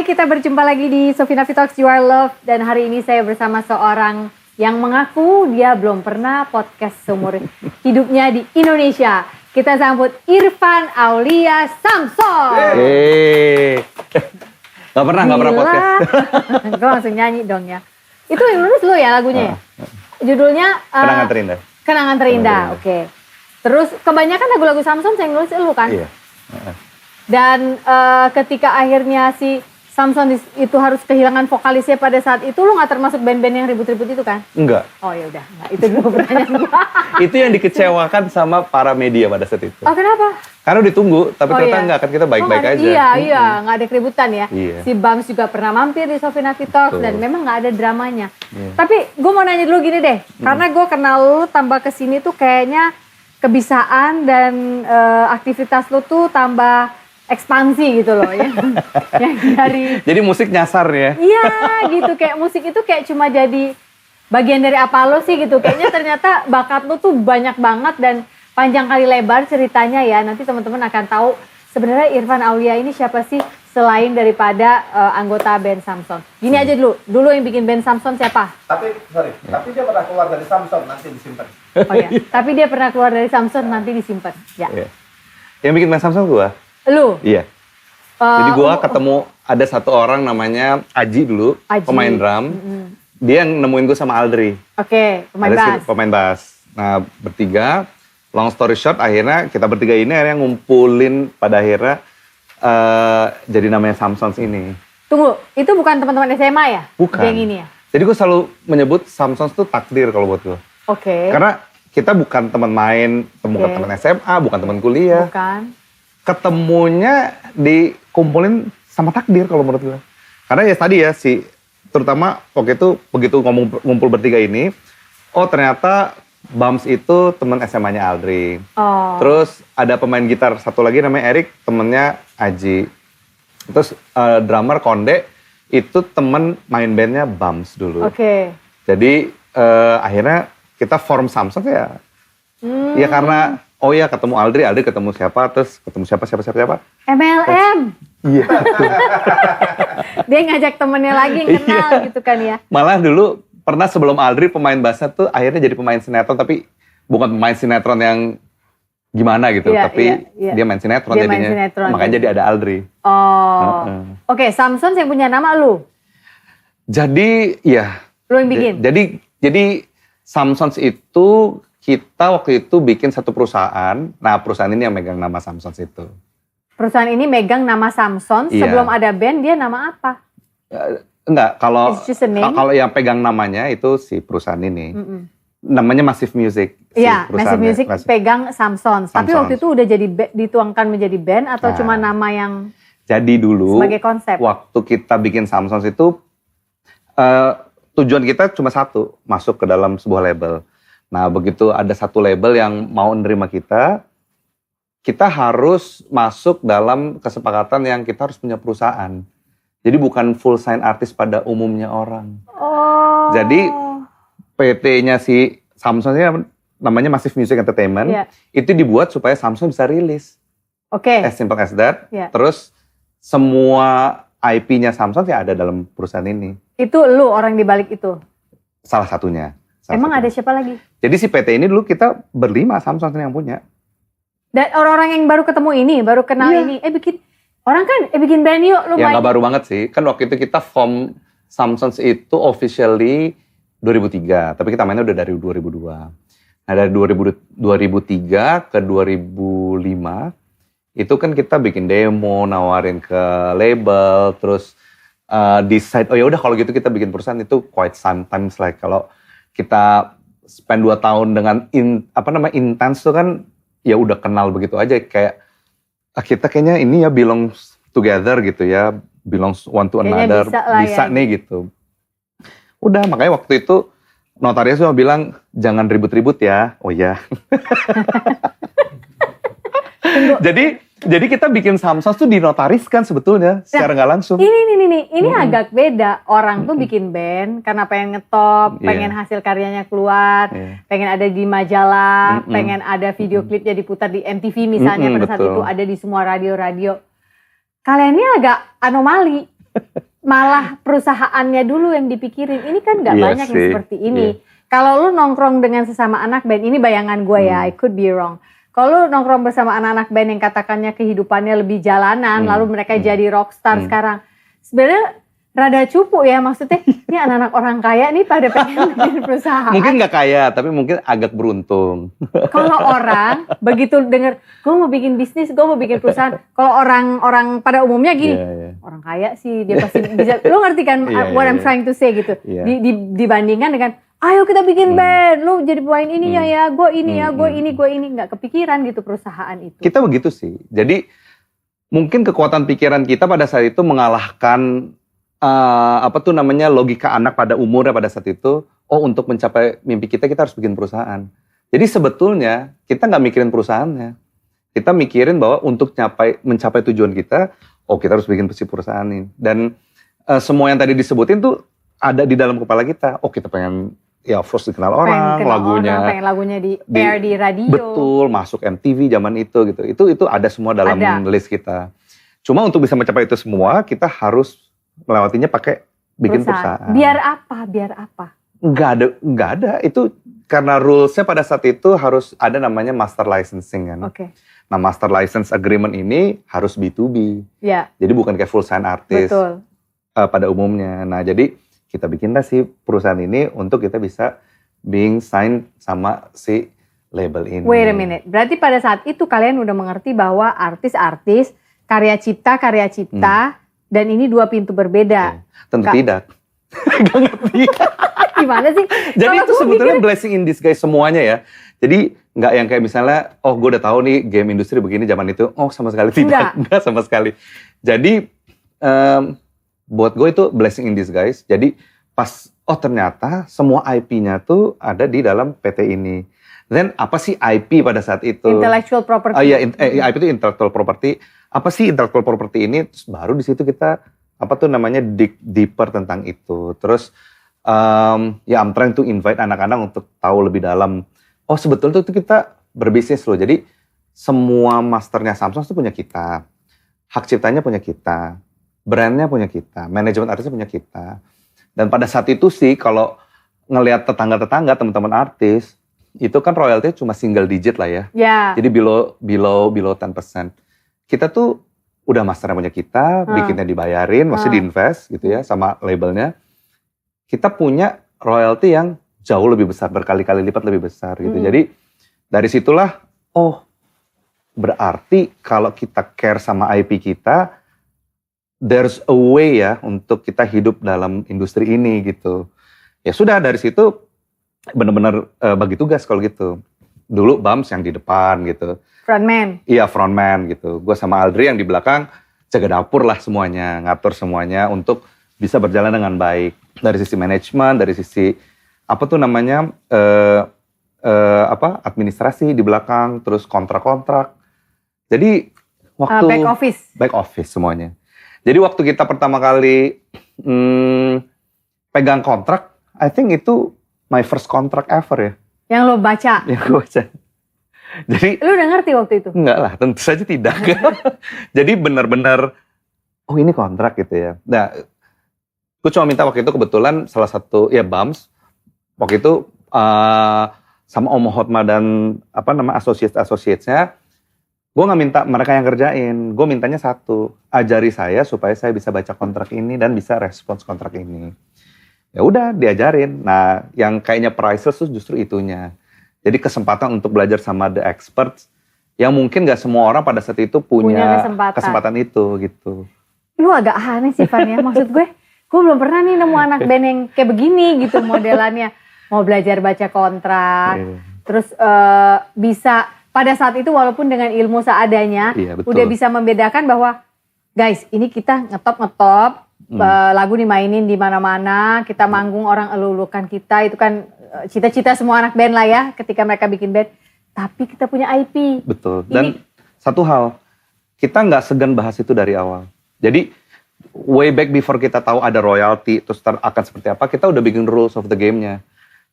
kita berjumpa lagi di Sofinavi Talks You Are Love. Dan hari ini saya bersama seorang yang mengaku dia belum pernah podcast seumur hidupnya di Indonesia. Kita sambut Irfan Aulia Samson. Gak pernah podcast. Gue langsung nyanyi dong ya. Itu yang nulis lu ya lagunya ya? Judulnya Kenangan Terindah. Kenangan Terindah, oke. Terus kebanyakan lagu-lagu Samson yang nulis lu kan? Iya. Dan ketika akhirnya si Samson itu harus kehilangan vokalisnya pada saat itu, lu gak termasuk band-band yang ribut-ribut itu kan? Enggak. Oh ya udah, itu dulu pertanyaan gua. Itu yang dikecewakan sama para media pada saat itu. Oh kenapa? Karena ditunggu, tapi ternyata enggak, kan kita baik-baik aja. Iya, gak ada keributan ya. Iya. Si Bams juga pernah mampir di Sofinavi Talks dan memang gak ada dramanya. Iya. Tapi gue mau nanya dulu gini deh, karena gue kenal lu tambah kesini tuh kayaknya kebisaan dan aktivitas lu tuh tambah ekspansi gitu loh ya. Yang dari Jadi musik nyasar ya. iya gitu, kayak musik itu kayak cuma jadi bagian dari apa lo sih gitu. Kayaknya ternyata bakat lo tuh banyak banget dan panjang kali lebar ceritanya ya. Nanti teman-teman akan tahu sebenarnya Irfan Aulia ini siapa sih selain daripada anggota band Samson. Gini aja dulu yang bikin band Samson siapa? Tapi dia pernah keluar dari Samson, nanti disimpan. Oh ya, tapi dia pernah keluar dari Samson nanti disimpan. Ya. Iya. Yang bikin band Samson gua. Lu? Iya. Jadi gua ketemu ada satu orang namanya Aji dulu, Aji. pemain drum. Dia yang nemuin gua sama Aldri. Oke, pemain Ada bass. pemain bass. Nah, bertiga, long story short, akhirnya kita bertiga ini akhirnya ngumpulin pada akhirnya jadi namanya Samsons ini. Tunggu, itu bukan teman-teman SMA ya? Bukan. Yang ini ya? Jadi gue selalu menyebut Samsons itu takdir kalau buat gue. Oke. Karena kita bukan teman main, bukan teman SMA, bukan teman kuliah. Bukan. Ketemunya dikumpulin sama takdir kalau menurut gue. Karena ya tadi ya terutama waktu itu begitu ngumpul bertiga ini, oh ternyata Bams itu teman SMA-nya Aldri. Oh. Terus ada pemain gitar satu lagi namanya Erik, temennya Aji. Terus drummer Konde itu temen main bandnya Bams dulu. Oke. Jadi akhirnya kita form Samson ya. Ya karena ketemu Aldri ketemu siapa, terus ketemu siapa. MLM. Iya. Dia ngajak temennya lagi yang kenal gitu kan ya. Malah dulu pernah sebelum Aldri pemain bassnya tuh akhirnya jadi pemain sinetron, tapi bukan pemain sinetron yang gimana gitu, tapi dia main sinetron dia jadinya. Main sinetron, makanya jadi ada Aldri. Oh. Oke, Samson yang punya nama lu. Jadi ya. Lu yang bikin. Jadi Samsons itu kita waktu itu bikin satu perusahaan. Nah, perusahaan ini yang megang nama Samsons itu. Perusahaan ini megang nama Samson. Iya. Sebelum ada band dia nama apa? Enggak, kalau It's just a name? Kalau yang pegang namanya itu si perusahaan ini. Namanya Massive Music. Iya, Massive Music pegang Samson. Tapi waktu itu udah jadi dituangkan menjadi band atau cuma nama yang jadi dulu sebagai konsep? Waktu kita bikin Samsons itu tujuan kita cuma satu, masuk ke dalam sebuah label. Nah, begitu ada satu label yang mau nerima kita harus masuk dalam kesepakatan yang kita harus punya perusahaan. Jadi bukan full sign artis pada umumnya orang. Oh. Jadi PT-nya si Samson ini namanya Massive Music Entertainment. Yeah. Itu dibuat supaya Samson bisa rilis. Oke. As simple as that. Yeah. Terus semua IP-nya Samson ya ada dalam perusahaan ini. Itu lu orang di balik itu? Salah satunya. Emang ada siapa lagi? Jadi si PT ini dulu kita berlima Samson yang punya. Dan orang-orang yang baru ketemu ini, baru kenal ini, bikin band yuk, lu Ya main. nggak baru banget sih, kan waktu itu kita form Samsons itu officially 2003, tapi kita mainnya udah dari 2002. Nah dari 2003 ke 2005, itu kan kita bikin demo, nawarin ke label, terus decide, oh ya udah kalau gitu kita bikin perusahaan. Itu quite sometimes like kalau kita spend 2 tahun dengan intens tuh kan ya udah kenal begitu aja, kayak kita kayaknya ini ya belong together gitu ya, belongs one to kayaknya another, bisa ya. nih gitu. Udah, makanya waktu itu notaris cuma bilang jangan ribut-ribut ya. Oh ya. Jadi kita bikin Samsons tuh dinotariskan sebetulnya secara nggak langsung. Ini agak beda. Orang tuh bikin band karena pengen ngetop, pengen hasil karyanya keluar, pengen ada di majalah, pengen ada video klipnya diputar di MTV misalnya pada saat itu, ada di semua radio-radio. Kalian ini agak anomali. malah perusahaannya dulu yang dipikirin. Ini kan nggak Iya banyak yang sih, seperti ini. iya. Kalau lu nongkrong dengan sesama anak band, ini bayangan gue ya, I could be wrong. Kalau lu nongkrong bersama anak-anak band yang katakannya kehidupannya lebih jalanan, lalu mereka jadi rockstar sekarang. Sebenarnya rada cupu ya, maksudnya ini anak-anak orang kaya nih pada pengen bikin perusahaan. Mungkin nggak kaya, tapi mungkin agak beruntung. Kalau orang begitu denger, gue mau bikin bisnis, gue mau bikin perusahaan. Kalau orang pada umumnya gini, Iya, iya. orang kaya sih dia pasti bisa. Lu ngerti kan Iya, what I'm iya. trying to say gitu. Iya. Dibandingkan dengan, ayo kita bikin band, lu jadi pemain ini ya, gue ini ya, gue ini, nggak kepikiran gitu perusahaan itu. Kita begitu sih. Jadi mungkin kekuatan pikiran kita pada saat itu mengalahkan logika anak pada umurnya pada saat itu. Oh, untuk mencapai mimpi kita harus bikin perusahaan. Jadi sebetulnya kita nggak mikirin perusahaannya. Kita mikirin bahwa untuk mencapai tujuan kita, oh kita harus bikin perusahaan ini. Dan semua yang tadi disebutin tuh ada di dalam kepala kita. Oh kita pengen ya first dikenal orang, pengen lagunya di air di radio. Betul, masuk MTV zaman itu gitu. Itu ada semua dalam list kita. Cuma untuk bisa mencapai itu semua, kita harus melewatinya pakai bikin perusahaan. Biar apa? Nggak ada. Itu karena rulesnya pada saat itu harus ada namanya master licensing kan. Oke. Nah master license agreement ini harus B2B. Ya. Jadi bukan kayak full sign artist. Betul. Pada umumnya. Nah jadi kita bikinlah si perusahaan ini untuk kita bisa being signed sama si label ini. Wait a minute. Berarti pada saat itu kalian udah mengerti bahwa artis-artis, karya cipta, dan ini dua pintu berbeda. Tentu tidak. Gak ngerti. Gimana sih? Jadi Kalau itu gua sebetulnya mikir, blessing in disguise semuanya ya. Jadi nggak yang kayak misalnya, oh gue udah tahu nih game industri begini zaman itu. Oh sama sekali tidak. Nggak sama sekali. Jadi buat gue itu blessing in disguise. Jadi pas, oh ternyata semua IP-nya tuh ada di dalam PT ini. Then apa sih IP pada saat itu? Intellectual property. Oh iya, IP itu intellectual property. Apa sih intellectual property ini? Terus baru di situ kita dig deeper tentang itu. Terus ya I'm trying to invite anak-anak untuk tahu lebih dalam. Oh sebetulnya itu kita berbisnis loh. Jadi semua masternya Samsung itu punya kita, hak ciptanya punya kita, brandnya punya kita, manajemen artisnya punya kita. Dan pada saat itu sih kalau ngelihat tetangga-tetangga teman-teman artis itu kan royalty cuma single digit lah ya. Ya. Jadi below 10%. Kita tuh udah masternya punya kita, bikinnya dibayarin, masih diinvest gitu ya sama labelnya. Kita punya royalty yang jauh lebih besar, berkali-kali lipat lebih besar gitu. Jadi dari situlah, oh berarti kalau kita care sama IP kita, there's a way ya untuk kita hidup dalam industri ini gitu. Ya sudah dari situ benar-benar bagi tugas kalau gitu. Dulu Bams yang di depan gitu. Frontman. Iya frontman gitu. Gue sama Aldri yang di belakang jaga dapur lah semuanya, ngatur semuanya untuk bisa berjalan dengan baik. Dari sisi manajemen, dari sisi administrasi di belakang, terus kontrak-kontrak. Jadi waktu back office semuanya. Jadi waktu kita pertama kali pegang kontrak, I think itu my first contract ever ya. Yang lo baca? Yang gue baca. Jadi lu udah ngerti waktu itu? Enggak lah, tentu saja tidak. Jadi benar-benar, oh ini kontrak gitu ya. Nah, gue cuma minta waktu itu kebetulan salah satu, ya Bams, waktu itu sama Om Hotma dan associates-nya, gue nggak minta mereka yang kerjain, gue mintanya satu, ajari saya supaya saya bisa baca kontrak ini dan bisa respons kontrak ini. Ya udah diajarin. Nah, yang kayaknya priceless tuh justru itunya. Jadi kesempatan untuk belajar sama the experts yang mungkin nggak semua orang pada saat itu punya kesempatan itu gitu. Lu agak aneh sih Van ya, maksud gue belum pernah nih nemu anak band yang kayak begini gitu modelannya. Mau belajar baca kontrak, terus bisa pada saat itu walaupun dengan ilmu seadanya, udah bisa membedakan bahwa guys ini kita ngetop lagu dimainin di mana-mana, kita manggung orang elulukan kita, itu kan cita-cita semua anak band lah ya ketika mereka bikin band. Tapi kita punya IP. Betul. Dan satu hal, kita nggak segan bahas itu dari awal. Jadi way back before kita tahu ada royalty, terus akan seperti apa, kita udah bikin rules of the game-nya.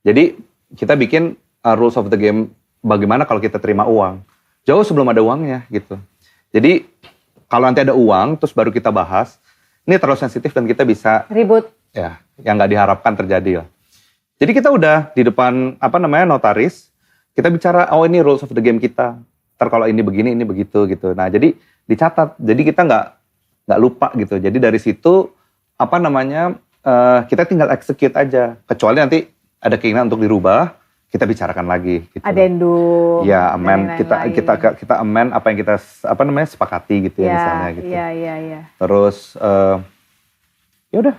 Jadi kita bikin rules of the game bagaimana kalau kita terima uang. Jauh sebelum ada uangnya gitu. Jadi kalau nanti ada uang, terus baru kita bahas, ini terlalu sensitif dan kita bisa Ribut. ya yang nggak diharapkan terjadi lah. Jadi kita udah di depan notaris, kita bicara oh ini rules of the game kita. Ntar kalau ini begini, ini begitu gitu. Nah jadi dicatat, jadi kita nggak lupa gitu. Jadi dari situ kita tinggal execute aja. Kecuali nanti ada keinginan untuk dirubah, kita bicarakan lagi. Gitu. Adendum. Ya amen. dan lain-lain. Kita amen apa yang kita sepakati gitu ya misalnya gitu. Iya. Terus ya udah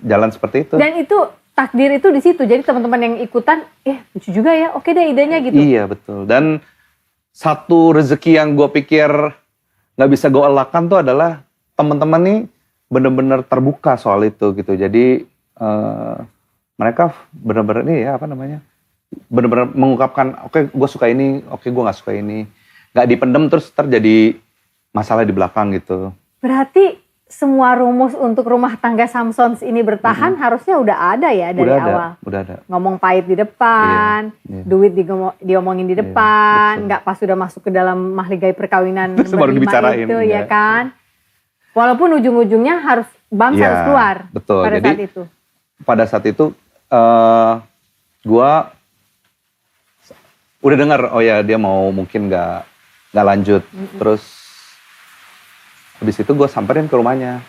jalan seperti itu. Dan itu takdir itu di situ. Jadi teman-teman yang ikutan, lucu juga ya. Oke deh idenya gitu. Iya betul. Dan satu rezeki yang gue pikir nggak bisa gue elakkan tuh adalah teman-teman nih bener-bener terbuka soal itu gitu. Jadi mereka bener-bener bener-bener mengungkapkan oke, gue suka ini, oke gue nggak suka ini. Nggak dipendem terus terjadi masalah di belakang gitu. Berarti semua rumus untuk rumah tangga Samsons ini bertahan harusnya udah ada ya dari awal. Udah ada. Ngomong pahit di depan, Iya. duit diomongin di depan, nggak pas sudah masuk ke dalam mahligai perkawinan Terus baru berlima dibicarain, itu iya. ya kan. Walaupun ujung-ujungnya Bams Iya, harus keluar betul. pada Jadi, saat itu. Pada saat itu gue udah dengar oh ya dia mau mungkin nggak lanjut. Terus habis itu gue samperin ke rumahnya.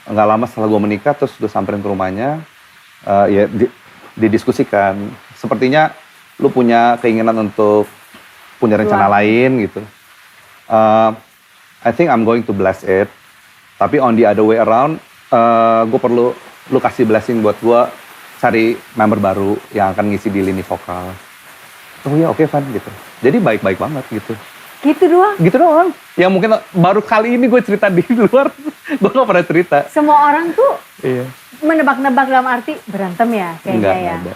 Nggak lama setelah gue menikah, terus gue samperin ke rumahnya. Didiskusikan. Sepertinya lu punya keinginan untuk punya rencana lain gitu. I think I'm going to bless it. Tapi on the other way around, gue perlu lu kasih blessing buat gue cari member baru yang akan ngisi di lini vokal. Oh ya oke Van gitu. Jadi baik-baik banget gitu. Gitu doang. Gitu doang. Yang mungkin baru kali ini gue cerita di luar, gue gak pernah cerita. Semua orang tuh Iya. menebak-nebak dalam arti berantem ya kayaknya Enggak, ya. enggak ada.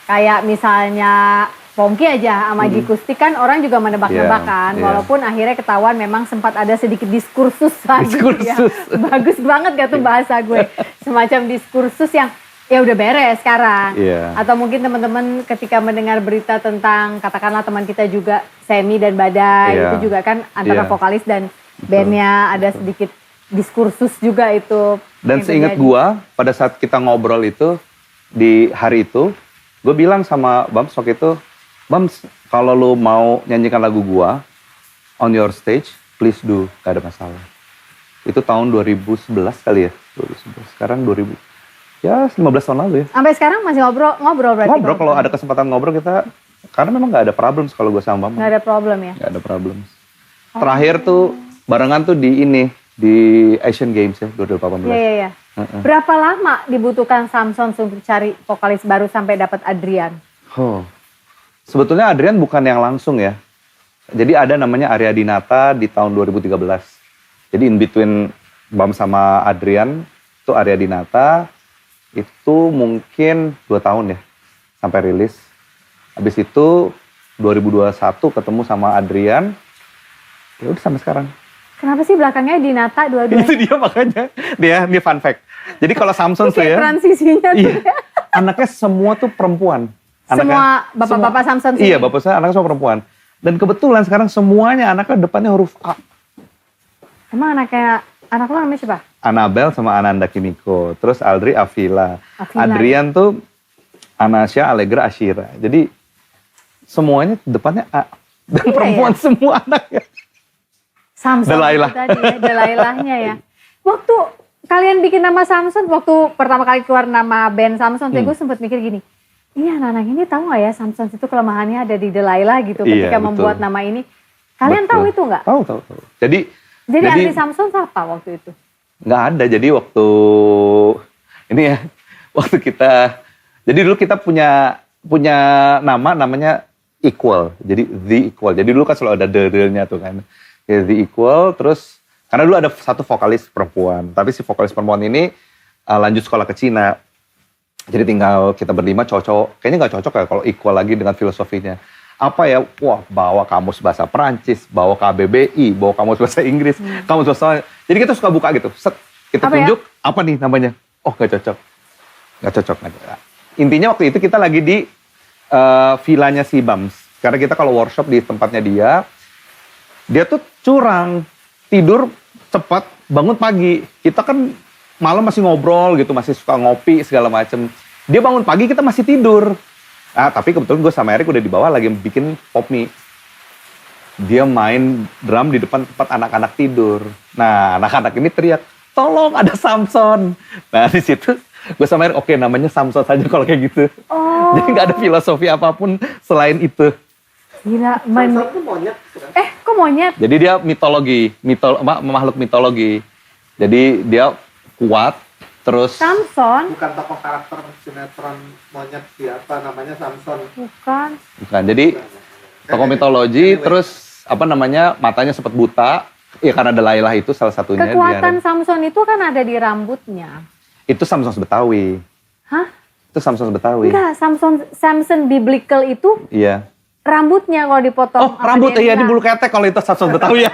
Kayak misalnya Pongki aja sama Jikustik kan orang juga menebak-nebak Iya, kan. iya. Walaupun akhirnya ketahuan memang sempat ada sedikit diskursus lagi ya. Diskursus. Bagus banget gak tuh bahasa gue. Semacam diskursus yang ya udah beres sekarang. Iya. Atau mungkin teman-teman ketika mendengar berita tentang katakanlah teman kita juga Semi dan Badai Iya. itu juga kan antara Iya. vokalis dan bandnya ada sedikit diskursus juga itu. Dan yang seingat terjadi. gue, pada saat kita ngobrol itu, di hari itu, gue bilang sama Bams waktu itu, Bams, kalau lu mau nyanyikan lagu gue, on your stage, please do, gak ada masalah. Itu tahun 2011 kali ya, 2011. Sekarang 2000, ya 15 tahun lalu ya. Sampai sekarang masih ngobrol berarti. Ngobrol, kalau ada kesempatan ngobrol kita, karena memang gak ada problem kalau gue sama Bams. Nggak ada problem ya. Gak ada problem. Terakhir tuh, barengan tuh di Asian Games ya, 2018. Iya. Berapa lama dibutuhkan Samsons untuk cari vokalis baru sampai dapat Adrian? Sebetulnya Adrian bukan yang langsung ya. Jadi ada namanya Arya Dinata di tahun 2013. Jadi in between Bam sama Adrian, itu Arya Dinata, itu mungkin 2 tahun ya, sampai rilis. Habis itu 2021 ketemu sama Adrian, ya udah sampai sekarang. Kenapa sih belakangnya Dinata dua-duanya? Itu dia makanya, ini fun fact. Jadi kalau Samsung tuh Kayak ya, transisinya tuh. iya, anaknya semua tuh perempuan. Semua bapak-bapak Samsons Iya, ini? bapak saya anaknya semua perempuan. Dan kebetulan sekarang semuanya anaknya depannya huruf A. Emang anak lo namanya siapa? Annabel sama Ananda Kimiko. Terus Aldri Avila. Avila. Adrian tuh Anasya Allegra Ashira. Jadi semuanya depannya A. Dan Iya, perempuan semua anaknya. Samson Delilah. itu tadi ya, Delailahnya ya. Waktu kalian bikin nama Samson, waktu pertama kali keluar nama band Samson, gue sempat mikir gini, ini anak-anak ini tahu nggak ya Samson itu kelemahannya ada di Delilah gitu Iya, ketika betul. membuat nama ini. Kalian Betul. tahu itu nggak? Tahu. Jadi Jadi arti Samson apa waktu itu? nggak ada. Jadi waktu ini ya, waktu kita, jadi dulu kita punya namanya Equal. Jadi The Equal. Jadi dulu kan selalu ada the-nya tuh kan. Ya, The Equal. Terus karena dulu ada satu vokalis perempuan, tapi si vokalis perempuan ini lanjut sekolah ke Cina. Jadi tinggal kita berlima cocok. Kayaknya nggak cocok ya kalau Equal lagi dengan filosofinya. Apa ya? Wah, bawa kamus bahasa Perancis, bawa KBBI, bawa kamus bahasa Inggris, kamus bahasa. Jadi kita suka buka gitu. Set, kita Apa ya? tunjuk apa nih namanya? Oh, nggak cocok. Nggak cocok. Intinya waktu itu kita lagi di villanya si Bams. Karena kita kalau workshop di tempatnya dia tuh curang, tidur cepat, bangun pagi. Kita kan malam masih ngobrol gitu, masih suka ngopi segala macem. Dia bangun pagi, kita masih tidur. Tapi kebetulan gue sama Erik udah di bawah lagi bikin pop mie. Dia main drum di depan tempat anak-anak tidur. Nah, anak-anak ini teriak, tolong ada Samson. Nah, di situ gue sama Erik, oke, namanya Samson saja kalau kayak gitu. Oh. Jadi nggak ada filosofi apapun selain itu. Gila, Samson tuh monyet. Kan? kok monyet? Jadi dia mitologi, makhluk mitologi. Jadi dia kuat, terus Samson? Bukan tokoh karakter sinetron monyet siapa namanya Samson. Bukan. bukan. Jadi tokoh mitologi, terus matanya sempat buta. Ya karena Delilah itu salah satunya. Kekuatan Samson itu kan ada di rambutnya. Itu Samson Betawi. Hah? Itu Samson Betawi. Enggak, Samson biblical itu Iya. rambutnya kalau dipotong. Oh, rambut iya di bulu ketek kalau itu Samson Betawi ya.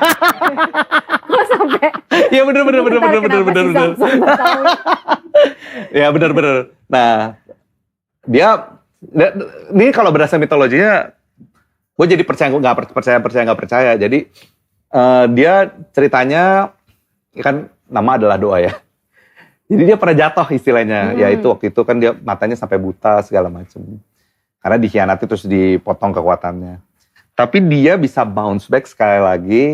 Kok sampai? Iya benar. Samson Betawi. Ya benar. Nah, ini kalau berdasarkan mitologinya, gue jadi nggak percaya. Jadi dia ceritanya kan nama adalah doa ya. Jadi dia pernah jatuh istilahnya, yaitu waktu itu kan dia matanya sampai buta segala macam. Karena dikhianati terus dipotong kekuatannya. Tapi dia bisa bounce back sekali lagi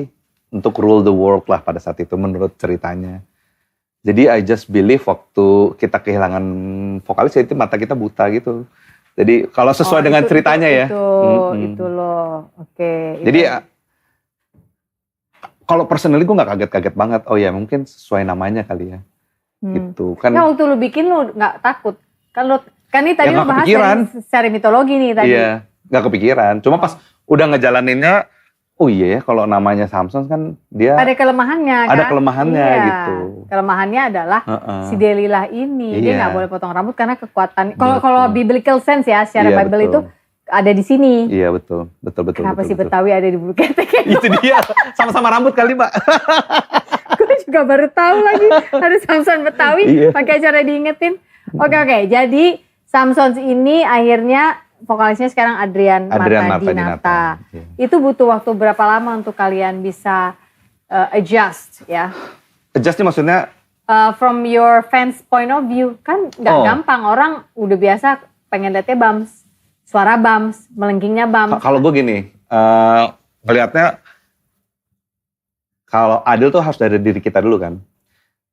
untuk rule the world lah pada saat itu menurut ceritanya. Jadi I just believe waktu kita kehilangan vokalis itu mata kita buta gitu. Jadi kalau sesuai dengan ceritanya ya. Itu loh, oke. Jadi kalau personally gue gak kaget-kaget banget. Oh ya mungkin sesuai namanya kali ya. Gitu kan. Ya waktu lu bikin lu gak takut? Kan ini tadi Ya, lu bahas secara mitologi nih tadi. Iya, gak kepikiran. Cuma pas udah ngejalaninnya, oh iya ya kalau namanya Samson kan dia ada kelemahannya kan? Ada kelemahannya gitu. Kelemahannya adalah si Delilah ini. Dia gak boleh potong rambut karena kekuatan. Kalau biblical sense ya, secara Bible betul. itu ada di sini. Iya betul. Kenapa si Betawi ada di bulu ketek? Itu dia, sama-sama rambut kali Mbak. Gue juga baru tahu lagi ada Samson Betawi. Pakai cara diingetin. Oke. Jadi Samson ini akhirnya vokalisnya sekarang Adrian Marta-Dinata. Itu butuh waktu berapa lama untuk kalian bisa adjust ya? Adjustnya maksudnya? From your fans point of view. Kan gak gampang, orang udah biasa pengen liatnya Bams. Suara Bams, melengkingnya Bams. Kalau gue gini, ngelihatnya kalau adil tuh harus dari diri kita dulu kan.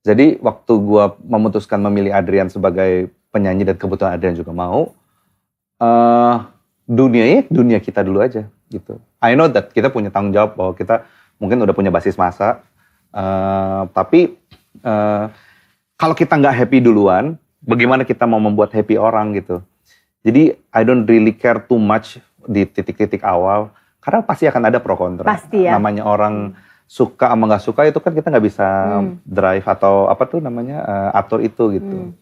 Jadi waktu gue memutuskan memilih Adrian sebagai penyanyi dan kebetulan Adrian juga mau, dunia kita dulu aja gitu. I know that kita punya tanggung jawab bahwa kita mungkin udah punya basis massa, tapi kalau kita nggak happy duluan, bagaimana kita mau membuat happy orang gitu. Jadi I don't really care too much di titik-titik awal, karena pasti akan ada pro kontra. Pasti ya. Namanya orang suka sama nggak suka itu kan kita nggak bisa drive atau apa tuh namanya atur itu gitu.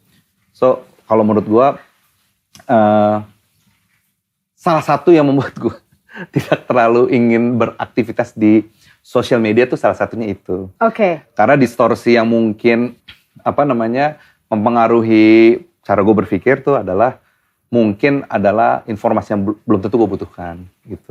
So kalau menurut gue salah satu yang membuat gue tidak terlalu ingin beraktivitas di sosial media tuh salah satunya itu. Oke. Karena distorsi yang mungkin mempengaruhi cara gue berpikir tuh adalah mungkin adalah informasi yang belum tentu gue butuhkan gitu.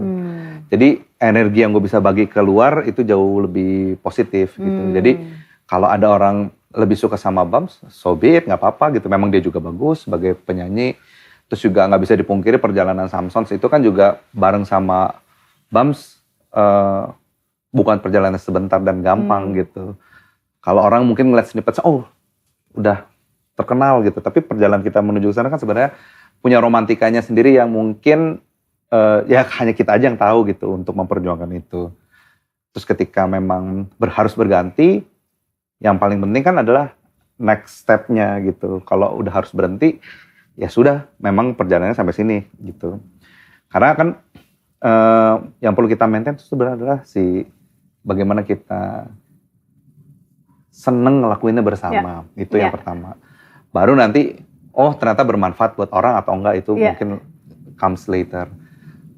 Jadi energi yang gue bisa bagi keluar itu jauh lebih positif gitu. Jadi kalau ada orang lebih suka sama Bams, so be it, nggak apa-apa gitu. Memang dia juga bagus sebagai penyanyi. Terus juga nggak bisa dipungkiri perjalanan Samson itu kan juga bareng sama Bams, bukan perjalanan sebentar dan gampang gitu. Kalau orang mungkin ngeliat snippet, oh udah terkenal gitu. Tapi perjalanan kita menuju ke sana kan sebenarnya punya romantikanya sendiri yang mungkin ya hanya kita aja yang tahu gitu untuk memperjuangkan itu. Terus ketika memang harus berganti, yang paling penting kan adalah next step-nya gitu. Kalau udah harus berhenti, ya sudah, memang perjalanannya sampai sini gitu. Karena kan yang perlu kita maintain itu sebenarnya adalah bagaimana kita seneng ngelakuinnya bersama. Itu yang pertama. Baru nanti, oh ternyata bermanfaat buat orang atau enggak itu mungkin comes later.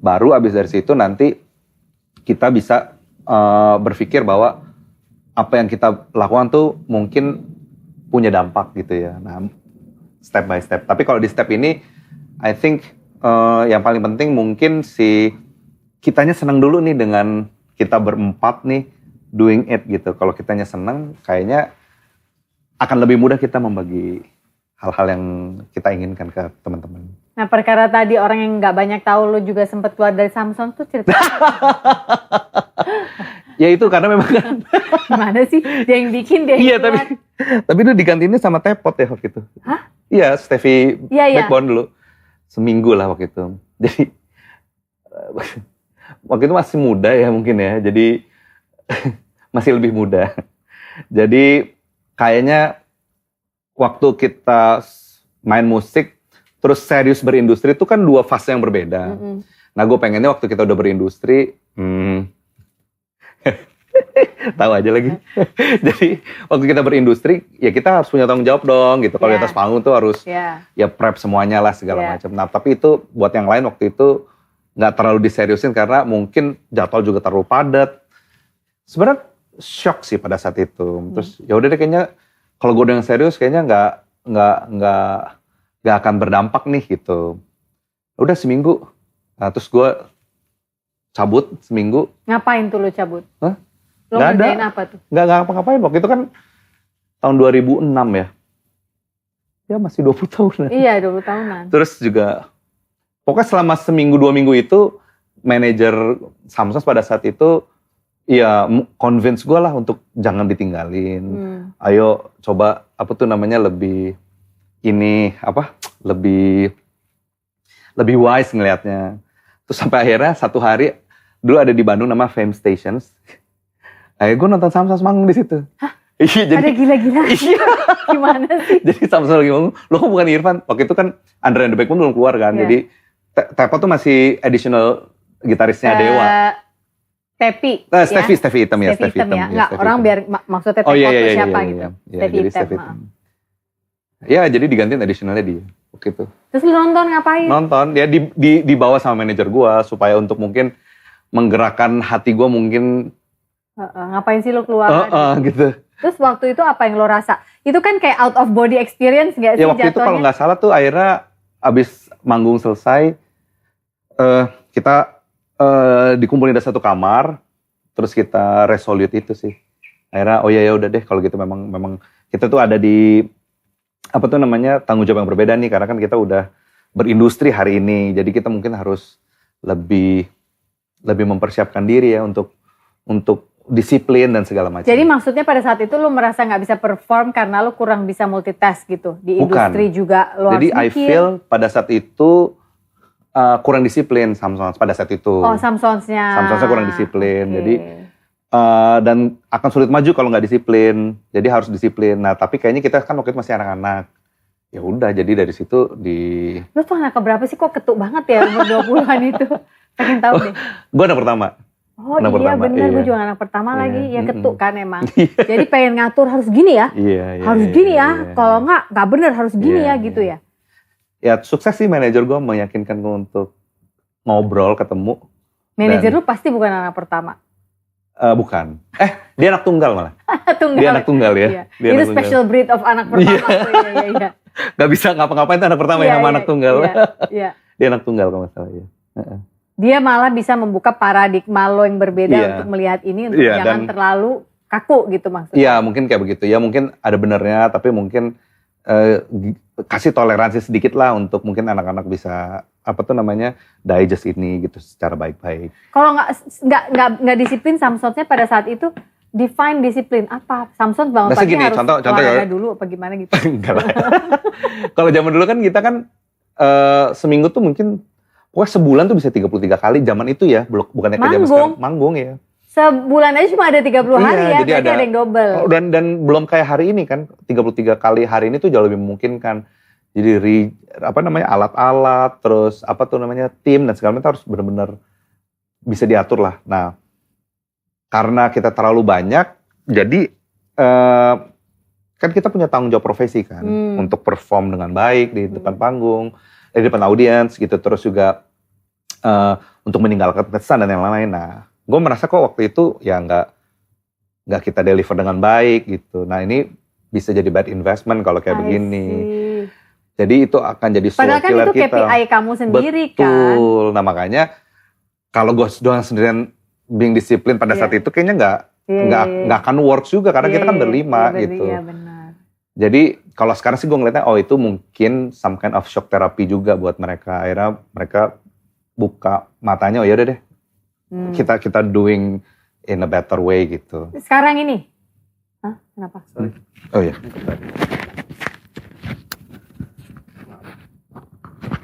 Baru abis dari situ nanti kita bisa berpikir bahwa apa yang kita lakukan tuh mungkin punya dampak gitu ya. Nah, step by step. Tapi kalau di step ini, I think yang paling penting mungkin kitanya senang dulu nih dengan kita berempat nih doing it gitu. Kalau kitanya senang, kayaknya akan lebih mudah kita membagi hal-hal yang kita inginkan ke teman-teman. Nah perkara tadi orang yang nggak banyak tahu lo juga sempat keluar dari Samsung tuh cerita Ya itu karena memang kan. gimana sih? Dia yang bikin, dia yang Iya keluar. tapi itu digantiinnya sama tepot ya waktu itu. Hah? Iya, Steffi Iya, iya. Backbone dulu. Seminggu lah waktu itu. Jadi waktu itu masih muda ya mungkin ya. Jadi masih lebih muda. Jadi kayaknya waktu kita main musik terus serius berindustri itu kan dua fase yang berbeda. Nah gue pengennya waktu kita udah berindustri, tahu aja lagi. Jadi waktu kita berindustri ya kita harus punya tanggung jawab dong gitu. Kalau di Yeah. atas panggung tuh harus Yeah. ya prep semuanya lah segala Yeah. macam. Nah tapi itu buat yang lain waktu itu nggak terlalu diseriusin karena mungkin jadwal juga terlalu padat. Sebenarnya shock sih pada saat itu. Terus ya udah deh kayaknya kalau gue udah yang serius kayaknya nggak akan berdampak nih gitu. Udah seminggu, nah, terus gue cabut seminggu. Ngapain tuh lo cabut? Hah? Lo Nggak ada. ngerjain apa tuh? Nggak ngapa-ngapain, waktu itu kan tahun 2006 ya. Ya masih 20 tahun. Iya 20 tahunan. Terus juga, pokoknya selama seminggu 2 minggu itu, manajer Samsung pada saat itu, ya convince gue lah untuk jangan ditinggalin. Ayo coba, apa tuh namanya, lebih wise ngelihatnya. Terus sampai akhirnya satu hari, dulu ada di Bandung nama Fame Stations. Akhirnya gue nonton Samsung manggung di situ. Hah? Iya, Ada gila-gila. Iya. Gimana sih? Jadi Samsung lagi ngomong, lo kok bukan Irfan? Waktu itu kan Andre and the Backbone belum keluar kan, Iya. jadi Tepo tuh masih additional gitarisnya Dewa. Tepi. Steffi hitam ya, Steffi hitam ya. iya, Enggak, Steffi orang hitam. biar maksudnya Tepo tuh siapa gitu. Iya, Steffi jadi hitam. Steffi hitam. Ya, jadi digantiin additionalnya dia waktu itu. Terus lu nonton ngapain? Nonton, ya dibawa sama manajer gua supaya untuk mungkin menggerakkan hati gua mungkin Ngapain sih lu keluar? gitu. Terus waktu itu apa yang lo rasa? Itu kan kayak out of body experience gak sih Ya waktu itu kalau jatuhnya? nggak salah tuh akhirnya abis manggung selesai kita dikumpulin di satu kamar, terus kita resolute itu sih. Akhirnya oh ya udah deh kalau gitu memang kita tuh ada di apa tuh namanya tanggung jawab yang berbeda nih karena kan kita udah berindustri hari ini, jadi kita mungkin harus lebih mempersiapkan diri ya untuk disiplin dan segala macam. Jadi maksudnya pada saat itu lo merasa nggak bisa perform karena lo kurang bisa multitask gitu di industri juga lo Jadi harus I mikir. feel pada saat itu kurang disiplin Samsung pada saat itu. Oh Samsungnya kurang disiplin. Oke. Jadi dan akan sulit maju kalau nggak disiplin. Jadi harus disiplin. Nah tapi kayaknya kita kan waktu itu masih anak-anak. Ya udah jadi dari situ Lo tuh anak keberapa sih kok ketuk banget ya umur 20-an itu? Pengen tahu deh. Gue anak pertama. Oh anak iya pertama, bener, iya. gue juga anak pertama Iya, lagi. Ya ketuk kan emang. Iya. Jadi pengen ngatur harus gini ya. Iya. Harus gini ya. Kalau nggak bener harus gini Iya, ya gitu iya. ya. Ya sukses sih manajer gue meyakinkan gue untuk ngobrol ketemu. Manajer lu pasti bukan anak pertama. Bukan. Dia anak tunggal malah. Tunggal. Dia anak tunggal ya. Iya. Dia Itu anak tunggal. special breed of anak pertama. tuh. Iya. Gak bisa ngapa-ngapain tuh anak pertama Iya, yang sama iya, anak tunggal. Iya. Dia anak tunggal kalau nggak salah ya. Dia malah bisa membuka paradigma lo yang berbeda Iya. untuk melihat ini untuk Iya, jangan terlalu kaku gitu maksudnya. Iya mungkin kayak begitu. Ya mungkin ada benernya tapi mungkin kasih toleransi sedikit lah untuk mungkin anak-anak bisa apa tuh namanya digest ini gitu secara baik-baik. Kalau nggak disiplin Samsungnya pada saat itu define disiplin apa? Samsung bangun Nah, pagi segini, harus contoh olahraga ya. dulu apa gimana gitu? Enggak lah. Kalau zaman dulu kan kita kan seminggu tuh mungkin pokoknya sebulan tuh bisa 33 kali zaman itu ya, bukannya kayak zaman sekarang. Manggung ya. Sebulan aja cuma ada 30 hari ya, jadi berarti ada yang double. Dan belum kayak hari ini kan, 33 kali hari ini tuh jauh lebih memungkinkan. Jadi alat-alat, terus apa tuh namanya tim dan segala macam harus benar-benar bisa diatur lah. Nah, karena kita terlalu banyak, jadi kan kita punya tanggung jawab profesi kan untuk perform dengan baik di depan panggung, di depan audiens gitu, terus juga untuk meninggalkan kesan dan yang lain-lain. Nah, gue merasa kok waktu itu ya nggak kita deliver dengan baik gitu. Nah ini bisa jadi bad investment kalau kayak begini. Jadi itu akan jadi padahal kan killer itu kita. KPI kamu sendiri kan. Betul. Nah makanya kalau gue doang sendirian being disiplin pada saat itu kayaknya nggak akan works juga karena kita kan berlima gitu. Iya benar. Jadi kalau sekarang sih gue ngeliatnya itu mungkin some kind of shock therapy juga buat mereka. Akhirnya mereka buka matanya, oh ya udah deh, kita doing in a better way gitu. Sekarang ini, hah? Kenapa? Oh iya.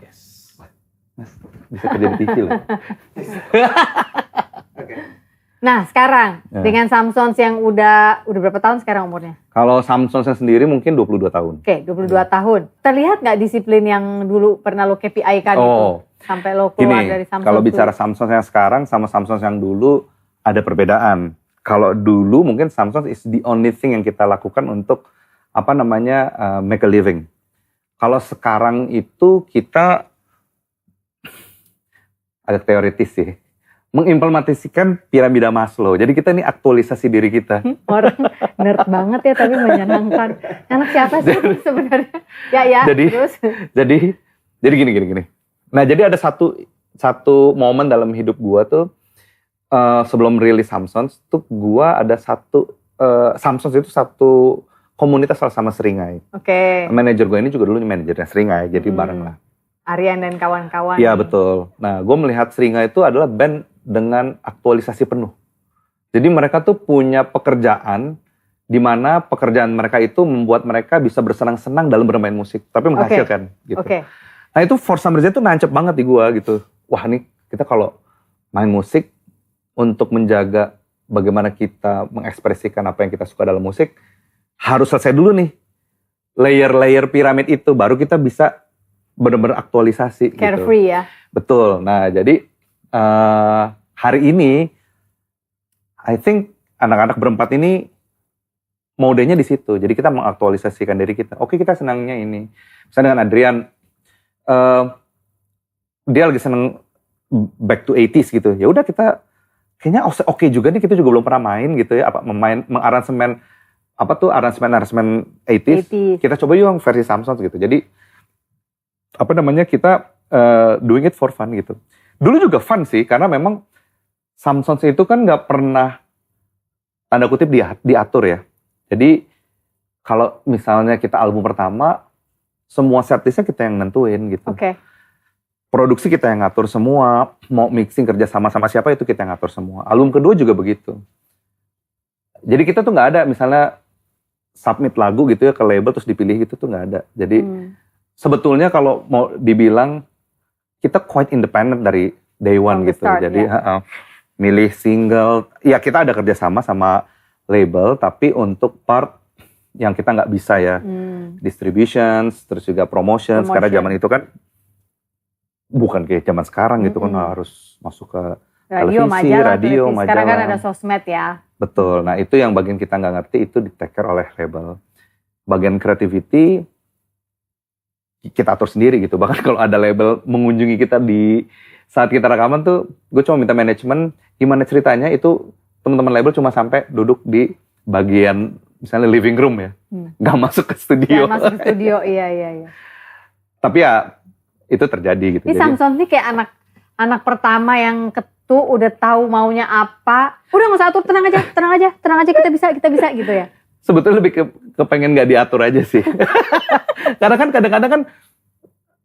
Yes. Mas, bisa kerja di TV loh. Nah sekarang dengan Samsons yang udah berapa tahun sekarang umurnya? Kalau Samsung sendiri mungkin 22 tahun. Oke, 22 tahun. Terlihat nggak disiplin yang dulu pernah lo KPI kan itu? Sampai lo keluar dari Samsung. Kalau bicara Samsung yang sekarang sama Samsung yang dulu ada perbedaan. Kalau dulu mungkin Samsung is the only thing yang kita lakukan untuk make a living. Kalau sekarang itu kita agak teoritis sih. Mengimplementasikan piramida Maslow. Jadi kita ini aktualisasi diri kita. Orang nerd banget ya tapi menyenangkan. Anak siapa sih sebenarnya? Ya. Terus. Jadi gini. Nah jadi ada satu momen dalam hidup gua tuh sebelum rilis Samsung tuh gua ada Samsung itu satu komunitas sama Seringai. Oke. Manajer gua ini juga dulu manajernya Seringai, jadi bareng lah. Aryan dan kawan-kawan. Iya betul. Nah gue melihat Seringai itu adalah band dengan aktualisasi penuh. Jadi mereka tuh punya pekerjaan di mana pekerjaan mereka itu membuat mereka bisa bersenang-senang dalam bermain musik, tapi menghasilkan gitu. Nah itu for some reason tuh nancep banget di gue gitu. Wah nih kita kalau main musik untuk menjaga bagaimana kita mengekspresikan apa yang kita suka dalam musik harus selesai dulu nih layer-layer piramid itu, baru kita bisa benar-benar aktualisasi. Carefree gitu. Ya. Betul. Nah jadi hari ini, I think anak-anak berempat ini modenya di situ. Jadi kita mengaktualisasikan diri kita. Oke kita senangnya ini. Misalnya dengan Adrian, dia lagi seneng back to 80s gitu. Ya udah kita kayaknya oke juga nih, kita juga belum pernah main gitu ya. Mengaransemen aransemen 80s. Kita coba yuk versi Samsung gitu. Jadi kita doing it for fun gitu. Dulu juga fun sih, karena memang Samsung itu kan nggak pernah tanda kutip diatur ya. Jadi kalau misalnya kita album pertama, semua setlistnya kita yang nentuin gitu. Produksi kita yang ngatur semua, mau mixing kerja sama siapa itu kita yang ngatur semua. Album kedua juga begitu. Jadi kita tuh nggak ada misalnya submit lagu gitu ya ke label terus dipilih gitu tuh nggak ada. Jadi sebetulnya kalau mau dibilang kita quite independent dari day one gitu. Jadi milih single, ya kita ada kerjasama sama label, tapi untuk part yang kita nggak bisa ya, distributions, terus juga promotions. Karena zaman itu kan bukan kayak zaman sekarang gitu kan harus masuk ke televisi, radio, majalah. Sekarang kan ada sosmed ya. Betul. Nah itu yang bagian kita nggak ngerti itu di take care oleh label. Bagian creativity kita atur sendiri gitu. Bahkan kalau ada label mengunjungi kita di saat kita rekaman tuh, gue cuma minta manajemen gimana ceritanya itu teman-teman label cuma sampai duduk di bagian misalnya living room ya, nggak masuk ke studio. Nggak masuk ke studio, iya. Tapi ya itu terjadi gitu. Ini Samsung nih kayak anak pertama yang ketu udah tahu maunya apa. Udah nggak usah atur, tenang aja kita bisa gitu ya. Sebetulnya lebih kepengen nggak diatur aja sih. Karena kan kadang-kadang kan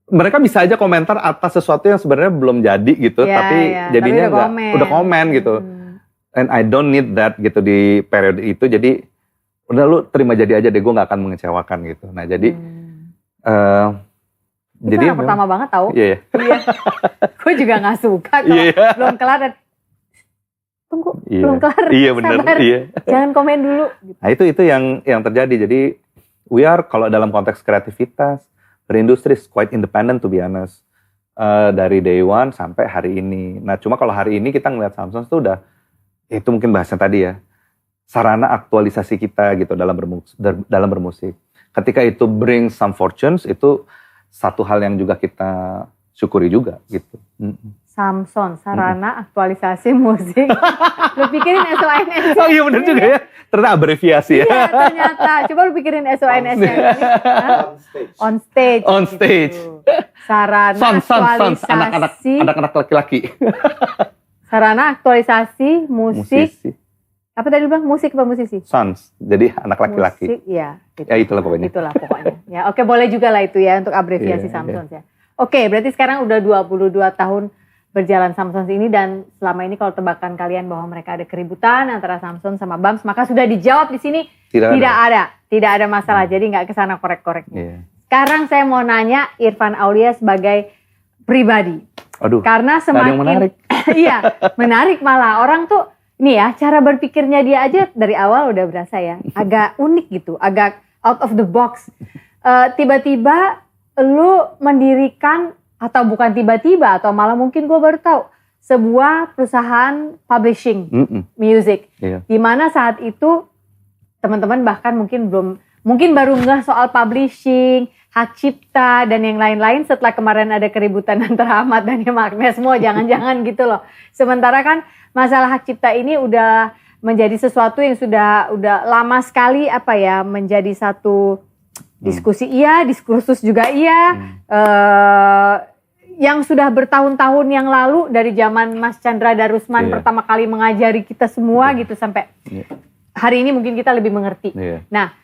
mereka bisa aja komentar atas sesuatu yang sebenarnya belum jadi gitu, tapi jadinya udah komen gitu. And I don't need that gitu di periode itu. Jadi udah lu terima jadi aja deh, gue nggak akan mengecewakan gitu. Nah jadi itu yang pertama banget tau. Iya. Gue juga nggak suka kalau belum kelar dan tunggu belum kelar. Iya benar. Iya. Jangan komen dulu. Gitu. Nah itu yang terjadi. Jadi we are kalau dalam konteks kreativitas berindustri quite independent to be honest. Dari day one sampai hari ini. Nah cuma kalau hari ini kita ngeliat Samsung tuh udah itu mungkin bahasnya tadi ya, sarana aktualisasi kita gitu dalam bermusik. Ketika itu bring some fortunes, itu satu hal yang juga kita syukuri juga gitu. Samsung, sarana aktualisasi musik. Lu pikirin SONS. Oh iya benar juga ya. Ternyata abreviasi ya. Iya ternyata. Coba lu pikirin SONS-nya. On stage. Gitu. Sarana aktualisasi. Anak-anak laki-laki. Sarana aktualisasi musik. Apa tadi bilang musik apa musisi? Sons, jadi anak laki-laki. Musik, ya. Gitu. Ya itulah pokoknya. Itulah pokoknya. Ya, oke, boleh juga lah itu ya untuk abreviasi Iya, Samsons ya. Oke, berarti sekarang udah 22 tahun berjalan Samsons ini, dan selama ini kalau tebakan kalian bahwa mereka ada keributan antara Samsons sama Bams, maka sudah dijawab di sini tidak ada masalah. Jadi nggak kesana korek-koreknya. Iya. Sekarang saya mau nanya Irfan Aulia sebagai pribadi. Aduh. Karena semakin yang menarik. Iya, menarik malah. Orang tuh nih ya, cara berpikirnya dia aja dari awal udah berasa ya, agak unik gitu, agak out of the box. Tiba-tiba lu mendirikan, atau bukan tiba-tiba, atau malah mungkin gue baru tahu, sebuah perusahaan publishing music. Iya. Dimana saat itu teman-teman bahkan mungkin baru ngeh soal publishing, hak cipta, dan yang lain-lain setelah kemarin ada keributan antara Ahmad dan Agnes Mo, jangan-jangan gitu loh. Sementara kan masalah hak cipta ini udah menjadi sesuatu yang udah lama sekali menjadi satu diskusi diskursus juga yang sudah bertahun-tahun yang lalu, dari zaman Mas Chandra Darusman pertama kali mengajari kita semua gitu, sampai hari ini mungkin kita lebih mengerti. Nah,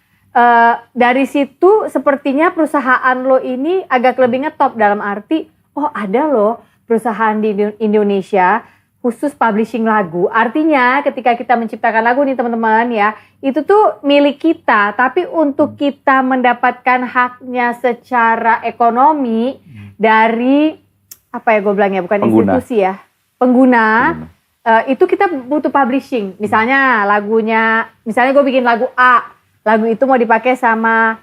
dari situ sepertinya perusahaan lo ini agak lebih ngetop, dalam arti ada loh perusahaan di Indonesia khusus publishing lagu. Artinya ketika kita menciptakan lagu nih teman-teman ya, itu tuh milik kita, tapi untuk kita mendapatkan haknya secara ekonomi dari bukan pengguna. institusi ya, pengguna. Itu kita butuh publishing. Misalnya misalnya gue bikin lagu A, lagu itu mau dipakai sama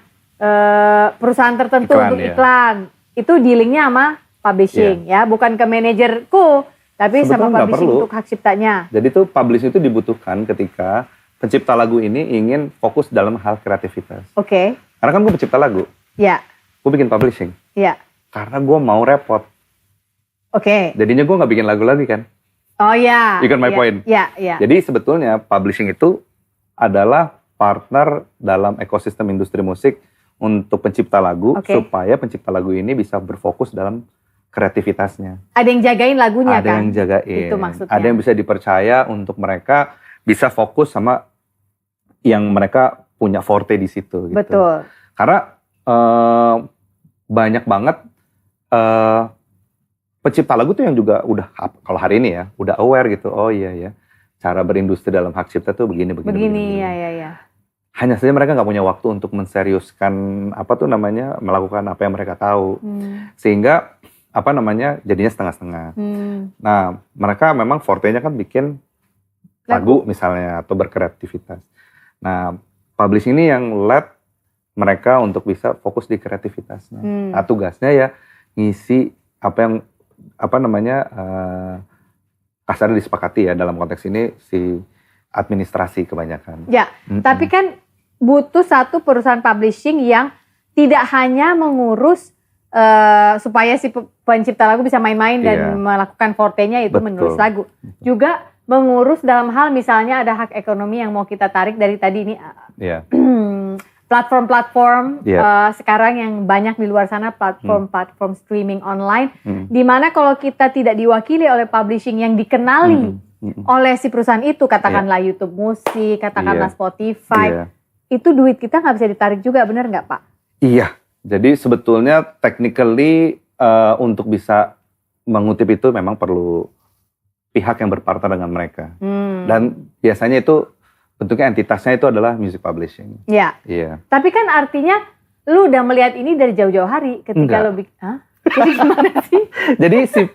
perusahaan tertentu untuk iklan. Itu dealingnya sama publishing ya, bukan ke manajerku, tapi sebetulnya sama publishing untuk hak ciptanya. Jadi tuh publishing itu dibutuhkan ketika pencipta lagu ini ingin fokus dalam hal kreativitas. Oke. Karena kan gue pencipta lagu. Ya. Gue bikin publishing. Ya. Karena gue mau repot. Oke. Jadinya gue gak bikin lagu lagi kan. Oh ya. You got my point. Ya. Jadi sebetulnya publishing itu adalah partner dalam ekosistem industri musik untuk pencipta lagu, supaya pencipta lagu ini bisa berfokus dalam kreativitasnya. Ada yang jagain lagunya kan? Ada yang jagain. Itu maksudnya. Ada yang bisa dipercaya untuk mereka bisa fokus sama yang mereka punya forte di situ. Gitu. Betul. Karena banyak banget pencipta lagu tuh yang juga udah, kalau hari ini ya, udah aware gitu. Oh iya ya, cara berindustri dalam hak cipta tuh begini. Ya. Hanya saja mereka nggak punya waktu untuk menseriuskan melakukan apa yang mereka tahu. Sehingga jadinya setengah-setengah. Nah, mereka memang forte-nya kan bikin lagu misalnya, atau berkreativitas. Nah, publishing ini yang led mereka untuk bisa fokus di kreativitasnya. Nah, tugasnya ya ngisi kasarnya disepakati ya, dalam konteks ini si administrasi kebanyakan. Ya, tapi kan butuh satu perusahaan publishing yang tidak hanya mengurus supaya si pencipta lagu bisa main-main dan melakukan forte-nya itu menulis lagu. Juga mengurus dalam hal misalnya ada hak ekonomi yang mau kita tarik dari tadi ini. Platform-platform sekarang yang banyak di luar sana, platform streaming online, di mana kalau kita tidak diwakili oleh publishing yang dikenali oleh si perusahaan itu, katakanlah YouTube Musik, katakanlah Spotify, itu duit kita nggak bisa ditarik juga, benar nggak Pak? Iya, jadi sebetulnya technically untuk bisa mengutip itu memang perlu pihak yang berpartner dengan mereka, dan biasanya itu bentuknya entitasnya itu adalah music publishing. Iya. Tapi kan artinya lu udah melihat ini dari jauh-jauh hari ketika lu bikin. Jadi gimana sih? Jadi si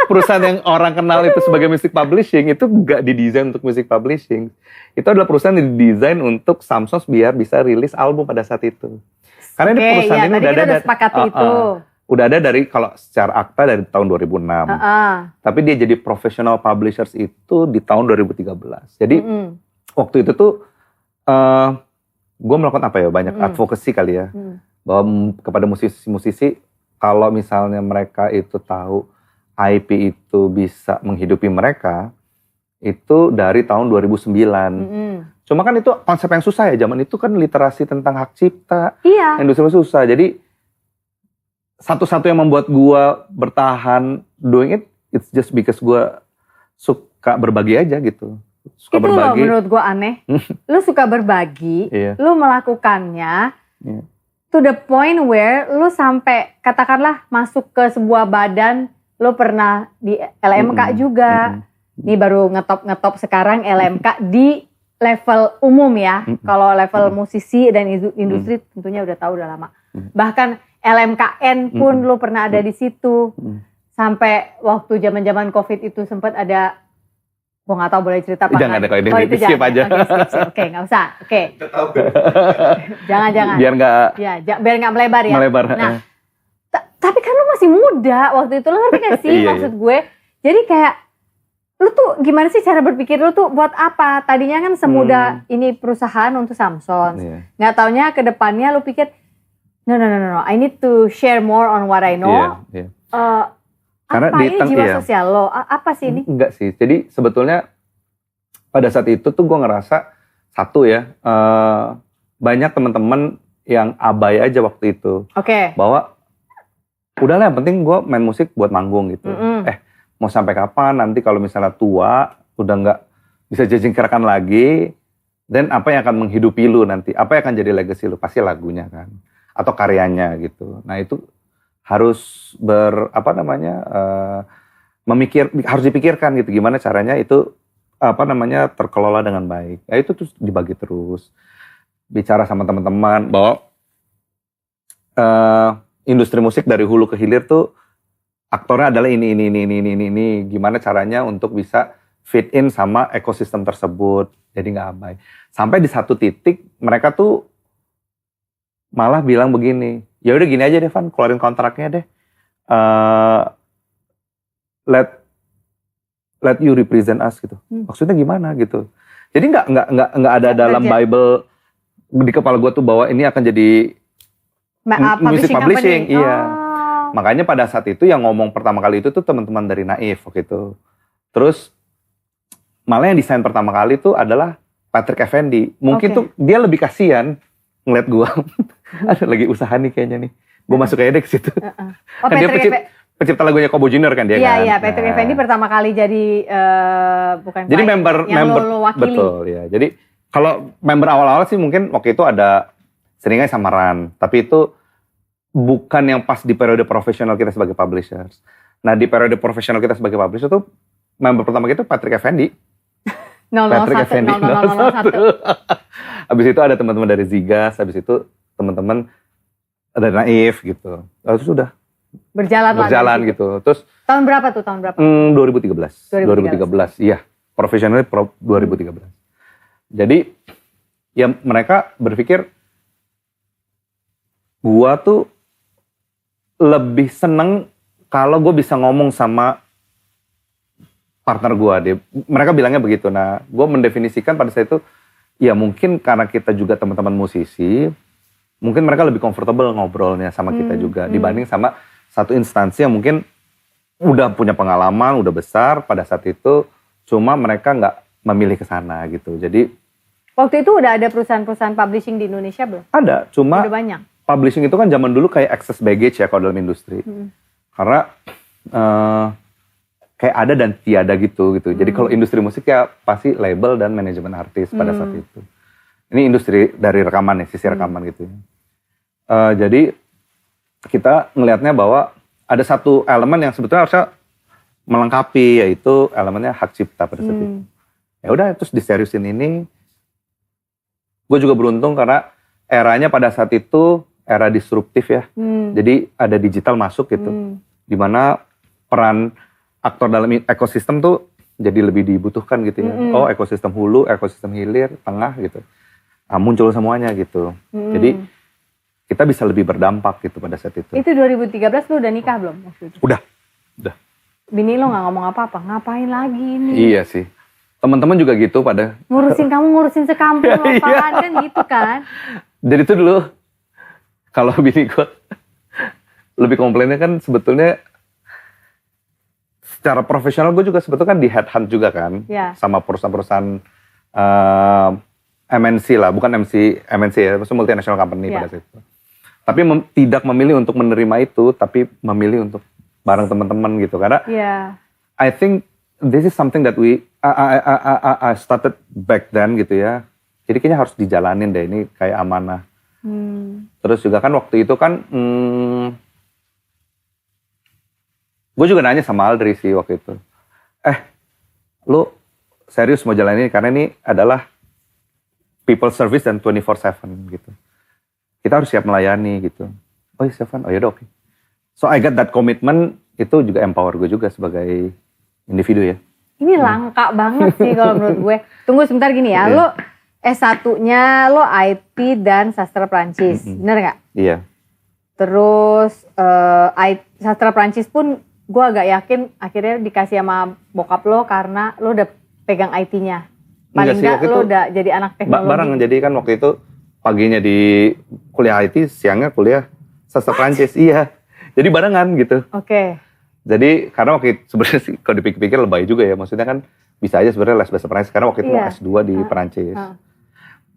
perusahaan yang orang kenal itu sebagai music publishing itu nggak didesain untuk music publishing. Itu adalah perusahaan yang didesain untuk Samsons biar bisa rilis album pada saat itu. Karena ini perusahaan ini udah ada dari, kalau secara akta dari tahun 2006. Tapi dia jadi professional publishers itu di tahun 2013. Jadi waktu itu tuh gue melakukan banyak advokasi kali ya, bahwa kepada musisi-musisi, kalau misalnya mereka itu tahu IP itu bisa menghidupi mereka, itu dari tahun 2009. Cuma kan itu konsep yang susah ya, zaman itu kan literasi tentang hak cipta, industri susah. Jadi satu-satu yang membuat gue bertahan doing it, it's just because gue suka berbagi aja gitu. suka itu loh berbagi. menurut gue aneh. Lu suka berbagi, Iya. lu melakukannya Iya. to the point where lu sampai katakanlah masuk ke sebuah badan, lu pernah di LMK juga. Nih baru ngetop sekarang LMK di level umum ya. Kalau level musisi dan industri tentunya udah tahu udah lama. Bahkan LMKN pun lu pernah ada di situ. Sampai waktu zaman-zaman Covid itu sempat ada, gua nggak tahu boleh cerita apa Jangan nggak? deh, kalau ini itu skip jangan. aja. Oke, nggak usah. Oke, Tahu kan? jangan. Biar nggak Ya, biar nggak melebar ya. melebar. Nah, tapi kan lu masih muda waktu itu, lu ngerti gak sih Iya, maksud gue? Jadi kayak lu tuh gimana sih cara berpikir lu tuh buat apa? Tadinya kan semudah ini perusahaan untuk Samsons. Iya. Nggak taunya ke depannya lu pikir no, I need to share more on what I know. Iya. Karena Karena apa ini jiwa iya. sosial lo? Apa sih ini? Enggak sih. Jadi sebetulnya pada saat itu tuh gue ngerasa satu ya, banyak teman-teman yang abai aja waktu itu. Oke. Bahwa udahlah yang penting gue main musik buat manggung gitu. Mau sampai kapan nanti kalau misalnya tua udah nggak bisa jejengkirakan lagi, dan apa yang akan menghidupi lu nanti, apa yang akan jadi legacy lu, pasti lagunya kan atau karyanya gitu. Nah itu harus harus dipikirkan gitu gimana caranya itu terkelola dengan baik. Ya itu terus dibagi terus, bicara sama teman-teman bahwa industri musik dari hulu ke hilir tuh aktornya adalah ini. Gimana caranya untuk bisa fit in sama ekosistem tersebut. Jadi nggak abai. Sampai di satu titik mereka tuh malah bilang begini, ya udah gini aja deh Van, keluarin kontraknya deh. Let you represent us gitu. Maksudnya gimana gitu. Jadi nggak ada dalam Bible di kepala gue tuh bahwa ini akan jadi music publishing. Iya. Makanya pada saat itu yang ngomong pertama kali itu tuh teman-teman dari Naif gitu. Terus malah yang desain pertama kali tuh adalah Patrick Effendi. Mungkin tuh dia lebih kasihan ngeliat gue. Ada lagi usaha nih kayaknya nih. Gue masuk kayaknya ke situ. Kan dia pencipta lagunya Kobo Junior kan dia kan. Iya, Patrick Effendi pertama kali jadi bukan. Jadi member lo wakili. Betul ya. Jadi kalau member awal-awal sih mungkin waktu itu ada seringnya samaran. Tapi itu bukan yang pas di periode profesional kita sebagai publishers. Nah di periode profesional kita sebagai publisher tuh member pertama kita Patrick Effendi. 001. Habis itu ada teman-teman dari Zigas, habis itu teman-teman dari Naif gitu. Lalu sudah berjalan gitu. Terus tahun berapa tuh? 2013. Iya. Profesionalnya 2013. Jadi ya mereka berpikir gua tuh lebih seneng kalau gue bisa ngomong sama partner gue. Mereka bilangnya begitu. Nah, gue mendefinisikan pada saat itu, ya mungkin karena kita juga teman-teman musisi, mungkin mereka lebih comfortable ngobrolnya sama kita juga dibanding sama satu instansi yang mungkin udah punya pengalaman, udah besar pada saat itu, cuma mereka nggak memilih ke sana gitu. Jadi waktu itu udah ada perusahaan-perusahaan publishing di Indonesia belum? Ada, cuma udah banyak. Publishing itu kan zaman dulu kayak access baggage ya kalau dalam industri. Karena kayak ada dan tiada gitu. Jadi kalau industri musik ya pasti label dan manajemen artis pada saat itu. Ini industri dari rekaman ya, sisi rekaman gitu. Jadi kita ngelihatnya bahwa ada satu elemen yang sebetulnya harusnya melengkapi, yaitu elemennya hak cipta pada saat itu. Ya udah, terus diseriusin ini. Gue juga beruntung karena eranya pada saat itu era disruptif ya. Jadi ada digital masuk gitu. Dimana peran aktor dalam ekosistem tuh jadi lebih dibutuhkan gitu ya. Oh, ekosistem hulu, ekosistem hilir, tengah gitu. Nah, muncul semuanya gitu. Jadi kita bisa lebih berdampak gitu pada saat itu. Itu 2013 lu udah nikah belum waktu itu? Udah. Bini lo gak ngomong apa-apa, ngapain lagi ini? Iya sih. Teman-teman juga gitu pada. Ngurusin sekampung apaan kan gitu kan. Jadi itu dulu, kalau bini gue lebih komplainnya kan sebetulnya secara profesional gue juga sebetulnya kan di headhunt juga kan. Sama perusahaan-perusahaan MNC lah, bukan MNC ya, maksudnya multinational company pada saat itu. Tapi tidak memilih untuk menerima itu, tapi memilih untuk bareng teman-teman gitu. Karena I think this is something that I started back then gitu ya. Jadi kayaknya harus dijalanin deh, ini kayak amanah. Terus juga kan waktu itu kan, gue juga nanya sama Aldri sih waktu itu. Lu serius mau jalanin karena ini adalah people service dan 24/7 gitu. Kita harus siap melayani gitu. Oh iya Stefan, oh yaudah oke. So I got that commitment, itu juga empower gue juga sebagai individu ya. Ini langka banget sih kalau menurut gue. Tunggu sebentar gini ya, lo S1-nya lo IT dan sastra Prancis, bener gak? Iya. Terus sastra Prancis pun gue agak yakin akhirnya dikasih sama bokap lo karena lo udah pegang IT-nya. Paling enggak lo udah jadi anak teknologi. Bareng, jadi kan waktu itu paginya di kuliah IT, siangnya kuliah sastra Prancis. Iya, jadi barengan gitu. Oke. Jadi karena waktu itu sebenarnya sih kalau dipikir-pikir lebay juga ya, maksudnya kan bisa aja sebenarnya les bahasa Prancis karena waktu itu mau S2 di Prancis.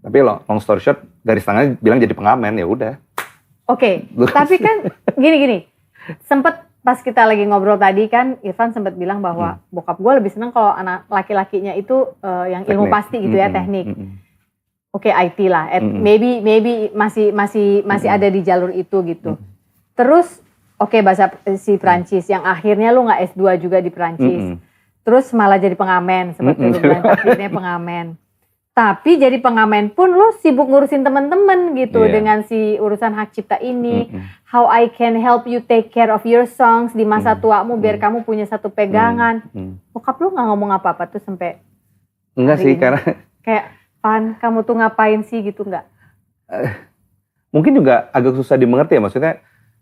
Tapi long story short, garis tangannya bilang jadi pengamen, ya udah. Oke, tapi kan gini, sempet pas kita lagi ngobrol tadi kan Irfan sempat bilang bahwa bokap gue lebih seneng kalau anak laki-lakinya itu yang ilmu pasti gitu ya, teknik. Oke, IT lah, maybe masih ada di jalur itu gitu. Terus bahasa si Prancis yang akhirnya lu nggak S2 juga di Prancis. Terus malah jadi pengamen seperti lu bilang, akhirnya pengamen. Tapi jadi pengamen pun lu sibuk ngurusin teman-teman gitu dengan si urusan hak cipta ini. How I can help you take care of your songs di masa tuamu biar kamu punya satu pegangan. Bokap lu nggak ngomong apa-apa tuh sampai enggak sih, karena kayak Pan, kamu tuh ngapain sih gitu nggak? Mungkin juga agak susah dimengerti ya, maksudnya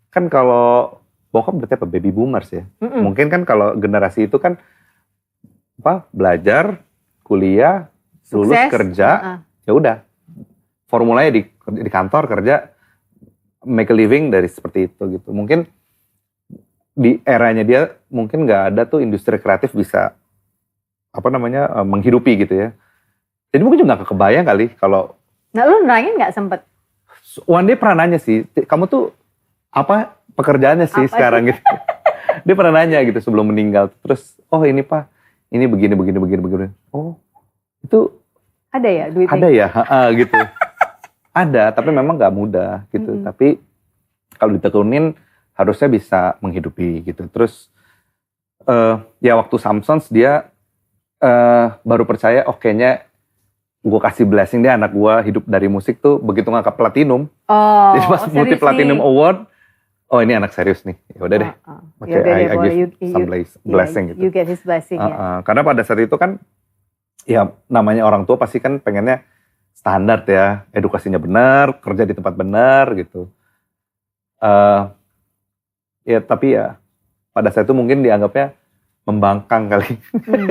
kan kalau bokap berarti apa, baby boomers ya. Mungkin kan kalau generasi itu kan belajar, kuliah, lulus, kerja, ya udah. Formulanya di kantor kerja, make a living dari seperti itu gitu. Mungkin di eranya dia mungkin nggak ada tuh industri kreatif bisa menghidupi gitu ya. Jadi mungkin juga gak kebayang kali kalau. Nah lu nerangin gak sempet? One day pernah nanya sih, kamu tuh apa pekerjaannya sih sekarang gitu. Dia pernah nanya gitu sebelum meninggal. Terus, ini Pak, ini begini. Oh, itu ada ya duitnya? Ada ya, gitu. Ada, tapi memang gak mudah gitu. Tapi kalau ditekunin harusnya bisa menghidupi gitu. Terus ya waktu Samsons dia baru percaya, kayaknya gue kasih blessing dia anak gue hidup dari musik tuh begitu ngangkat platinum. Jadi pas multi platinum award, ini anak serius nih. Ya udah deh. Oke, I give some blessing gitu. You get his blessing ya. Karena pada saat itu kan ya namanya orang tua pasti kan pengennya standar ya, edukasinya benar, kerja di tempat benar gitu. Ya tapi ya pada saat itu mungkin dianggapnya membangkang kali.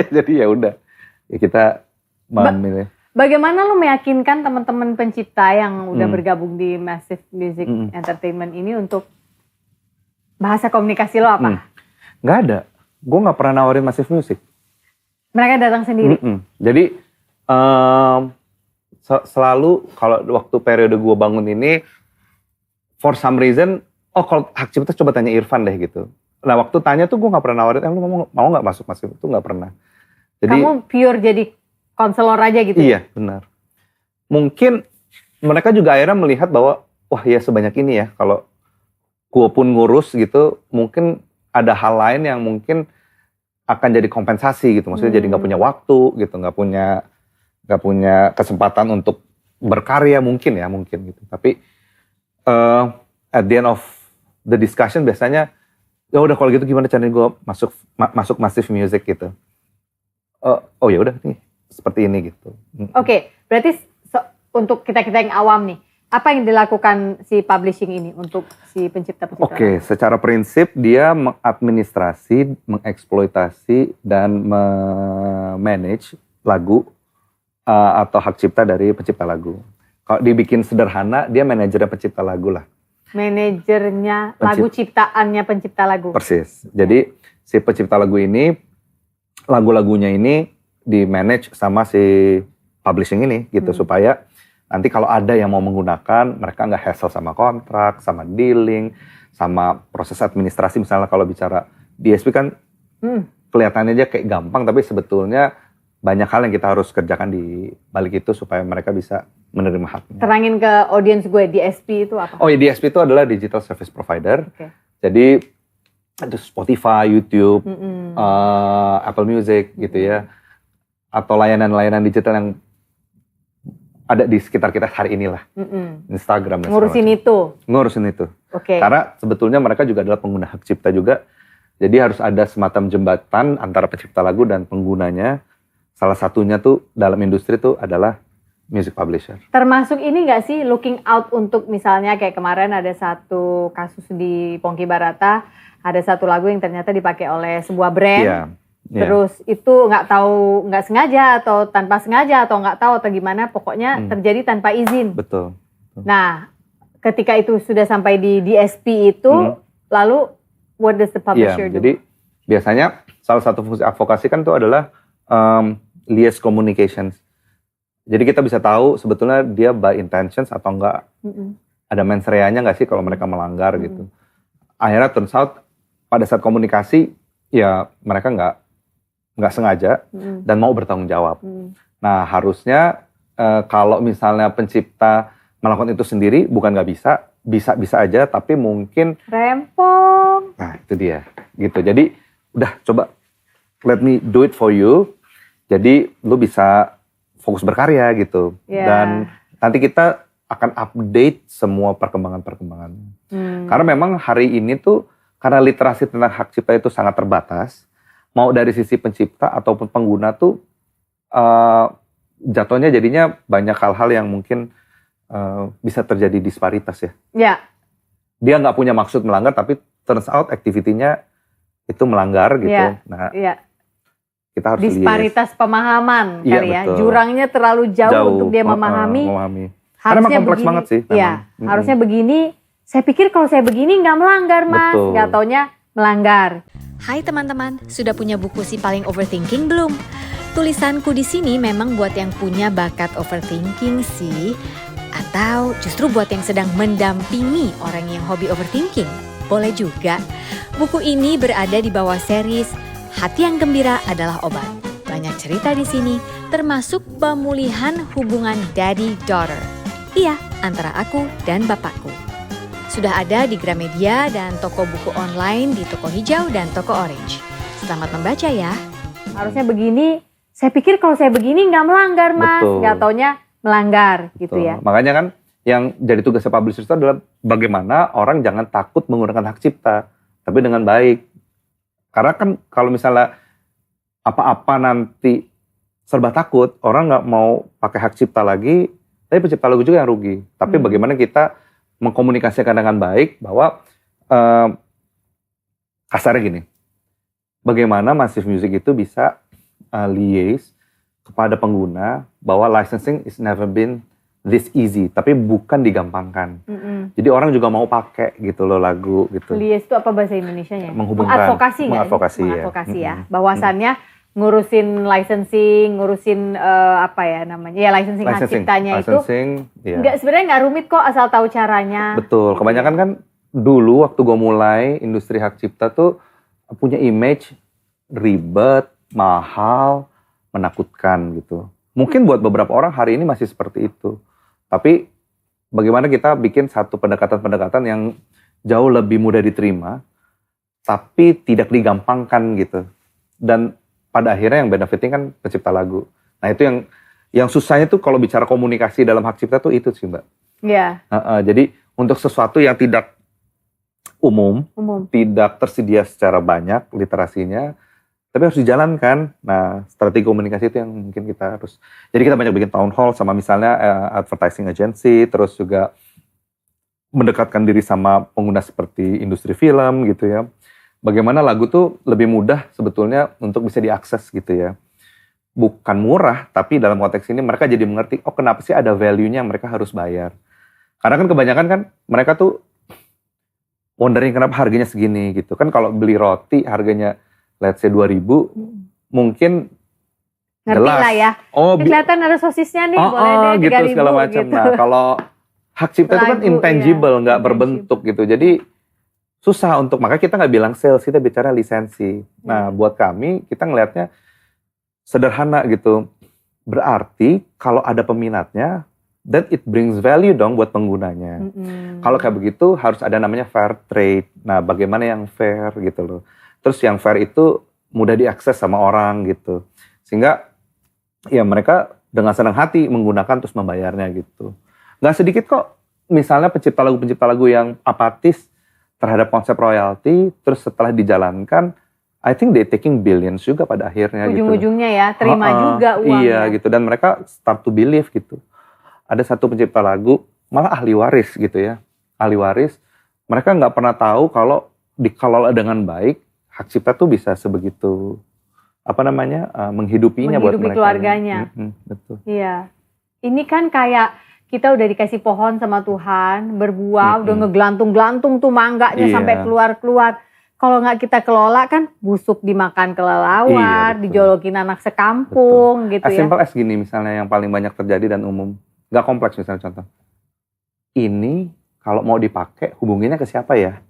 Jadi ya udah, ya kita memilih. Bagaimana lo meyakinkan teman-teman pencipta yang udah bergabung di Massive Music Entertainment ini untuk bahasa komunikasi lo apa? Nggak ada. Gue nggak pernah nawarin Massive Music. Mereka datang sendiri? Jadi selalu kalau waktu periode gue bangun ini, for some reason, kalau hak cipta coba tanya Irfan deh gitu. Nah waktu tanya tuh gue nggak pernah nawarin, lu mau nggak masuk Massive? Itu nggak pernah. Jadi, kamu pure jadi konselor aja gitu? Iya, benar. Mungkin mereka juga akhirnya melihat bahwa, wah ya sebanyak ini ya, kalau gue pun ngurus gitu, mungkin ada hal lain yang mungkin akan jadi kompensasi gitu. Maksudnya jadi nggak punya waktu gitu, nggak punya kesempatan untuk berkarya mungkin gitu. Tapi at the end of the discussion biasanya, ya udah kalau gitu gimana caranya gue masuk Massive Music gitu. Oh ya udah nih. Seperti ini gitu. Oke, berarti untuk kita yang awam nih, apa yang dilakukan si publishing ini untuk si pencipta-pencipta? Oke, secara prinsip dia mengadministrasi, mengeksploitasi dan manage lagu atau hak cipta dari pencipta lagu. Kalau dibikin sederhana, dia manajernya pencipta lagu lah. Manajernya lagu ciptaannya pencipta lagu. Persis. Jadi si pencipta lagu ini, lagu-lagunya ini di manage sama si publishing ini gitu supaya nanti kalau ada yang mau menggunakan mereka nggak hassle sama kontrak, sama dealing, sama proses administrasi. Misalnya kalau bicara DSP kan kelihatannya aja kayak gampang tapi sebetulnya banyak hal yang kita harus kerjakan di balik itu supaya mereka bisa menerima haknya. Terangin ke audiens gue, DSP itu apa? Oh ya, DSP itu adalah Digital Service Provider. Oke. Jadi itu Spotify, YouTube, Apple Music gitu ya. Atau layanan-layanan digital yang ada di sekitar kita hari inilah. Instagram dan Ngurusin segala macam. itu. Ngurusin itu. Oke. Karena sebetulnya mereka juga adalah pengguna hak cipta juga. Jadi harus ada semacam jembatan antara pencipta lagu dan penggunanya. Salah satunya tuh dalam industri tuh adalah music publisher. Termasuk ini nggak sih looking out untuk misalnya kayak kemarin ada satu kasus di Ponky Barata, ada satu lagu yang ternyata dipakai oleh sebuah brand. Iya. Terus itu nggak sengaja atau tanpa sengaja atau nggak tahu atau gimana, pokoknya terjadi tanpa izin. Betul. Nah, ketika itu sudah sampai di DSP itu, lalu what does the publisher do? Jadi biasanya salah satu fungsi advokasi kan itu adalah liaise communications. Jadi kita bisa tahu sebetulnya dia by intentions atau enggak, ada mens reanya nggak sih kalau mereka melanggar gitu. Akhirnya turns out pada saat komunikasi ya mereka nggak sengaja dan mau bertanggung jawab. Nah harusnya kalau misalnya pencipta melakukan itu sendiri bukan nggak bisa aja, tapi mungkin Rempong. nah itu dia gitu. Jadi udah coba let me do it for you. Jadi lu bisa fokus berkarya gitu. Dan nanti kita akan update semua perkembangan. Karena memang hari ini tuh karena literasi tentang hak cipta itu sangat terbatas. Mau dari sisi pencipta ataupun pengguna tuh jatuhnya jadinya banyak hal-hal yang mungkin bisa terjadi disparitas ya. Ya. Dia nggak punya maksud melanggar tapi turns out activity-nya itu melanggar gitu. Nah, kita harus disparitas pemahaman kali ya. Betul. Jurangnya terlalu jauh untuk dia memahami. Karena memang kompleks banget sih. Iya, harusnya begini. Saya pikir kalau saya begini nggak melanggar, Mas. Nggak taunya melanggar. Hai teman-teman, sudah punya buku Si Paling Overthinking belum? Tulisanku di sini memang buat yang punya bakat overthinking sih, atau justru buat yang sedang mendampingi orang yang hobi overthinking. Boleh juga. Buku ini berada di bawah series Hati yang Gembira Adalah Obat. Banyak cerita di sini, termasuk pemulihan hubungan daddy-daughter. Iya, antara aku dan bapakku. Sudah ada di Gramedia dan toko buku online di Toko Hijau dan Toko Orange. Selamat membaca ya. Harusnya begini, saya pikir kalau saya begini nggak melanggar, Mas. Nggak taunya melanggar gitu ya. Makanya kan yang jadi tugasnya publisher itu adalah bagaimana orang jangan takut menggunakan hak cipta, tapi dengan baik. Karena kan kalau misalnya apa-apa nanti serba takut, orang nggak mau pakai hak cipta lagi, tapi pencipta lagu juga yang rugi. Tapi bagaimana kita mengkomunikasikan dengan baik bahwa kasarnya gini, bagaimana Massive Music itu bisa liaise kepada pengguna bahwa licensing is never been this easy, tapi bukan digampangkan. Jadi orang juga mau pakai gitu loh lagu gitu. Liaise itu apa bahasa Indonesianya? Menghubungkan. Mengadvokasi ya. Bahwasannya ngurusin licensing, ngurusin apa ya namanya? Ya licensing hak ciptanya itu. Sebenarnya nggak rumit kok asal tahu caranya. Betul. Kebanyakan kan dulu waktu gue mulai industri hak cipta tuh punya image ribet, mahal, menakutkan gitu. Mungkin buat beberapa orang hari ini masih seperti itu. Tapi bagaimana kita bikin satu pendekatan-pendekatan yang jauh lebih mudah diterima, tapi tidak digampangkan gitu. Dan pada akhirnya yang benefiting kan pencipta lagu. Nah itu yang susahnya tuh kalau bicara komunikasi dalam hak cipta tuh itu sih Mbak. Iya. Jadi untuk sesuatu yang tidak umum, tidak tersedia secara banyak literasinya, tapi harus dijalankan. Nah, strategi komunikasi itu yang mungkin kita harus. Jadi kita banyak bikin town hall sama misalnya advertising agency, terus juga mendekatkan diri sama pengguna seperti industri film gitu ya. Bagaimana lagu tuh lebih mudah sebetulnya untuk bisa diakses gitu ya. Bukan murah, tapi dalam konteks ini mereka jadi mengerti, oh kenapa sih ada value-nya yang mereka harus bayar. Karena kan kebanyakan kan mereka tuh wondering kenapa harganya segini gitu. Kan kalau beli roti harganya let's say 2.000, mungkin ngerti jelas. Lah ya. Oh, kelihatan ada sosisnya nih, boleh deh 3.000 gitu segala macam. Gitu. Nah, kalau hak cipta itu kan intangible, nggak berbentuk gitu. Jadi susah untuk, makanya kita nggak bilang sales, kita bicara lisensi. Nah, buat kami, kita ngelihatnya sederhana gitu. Berarti kalau ada peminatnya, then it brings value dong buat penggunanya. Kalau kayak begitu harus ada namanya fair trade. Nah, bagaimana yang fair gitu loh. Terus yang fair itu mudah diakses sama orang gitu. Sehingga ya mereka dengan senang hati menggunakan terus membayarnya gitu. Nggak sedikit kok misalnya pencipta lagu yang apatis terhadap konsep royalti, terus setelah dijalankan, I think they taking billions juga pada akhirnya gitu. Ujung-ujungnya ya, terima juga uangnya. Iya gitu, dan mereka start to believe gitu. Ada satu pencipta lagu, malah ahli waris gitu ya. Ahli waris, mereka nggak pernah tahu kalau dikelola dengan baik, hak cipta tuh bisa sebegitu, menghidupinya buat mereka. Keluarganya. Betul. Iya. Ini kan kayak kita udah dikasih pohon sama Tuhan, berbuah, udah ngegelantung-gelantung tuh mangganya sampai keluar-keluar. Kalau nggak kita kelola kan busuk dimakan kelelawar, dijolokin anak sekampung gitu ya. Simple as gini misalnya yang paling banyak terjadi dan umum. Nggak kompleks misalnya contoh. Ini kalau mau dipakai hubunginnya ke siapa ya?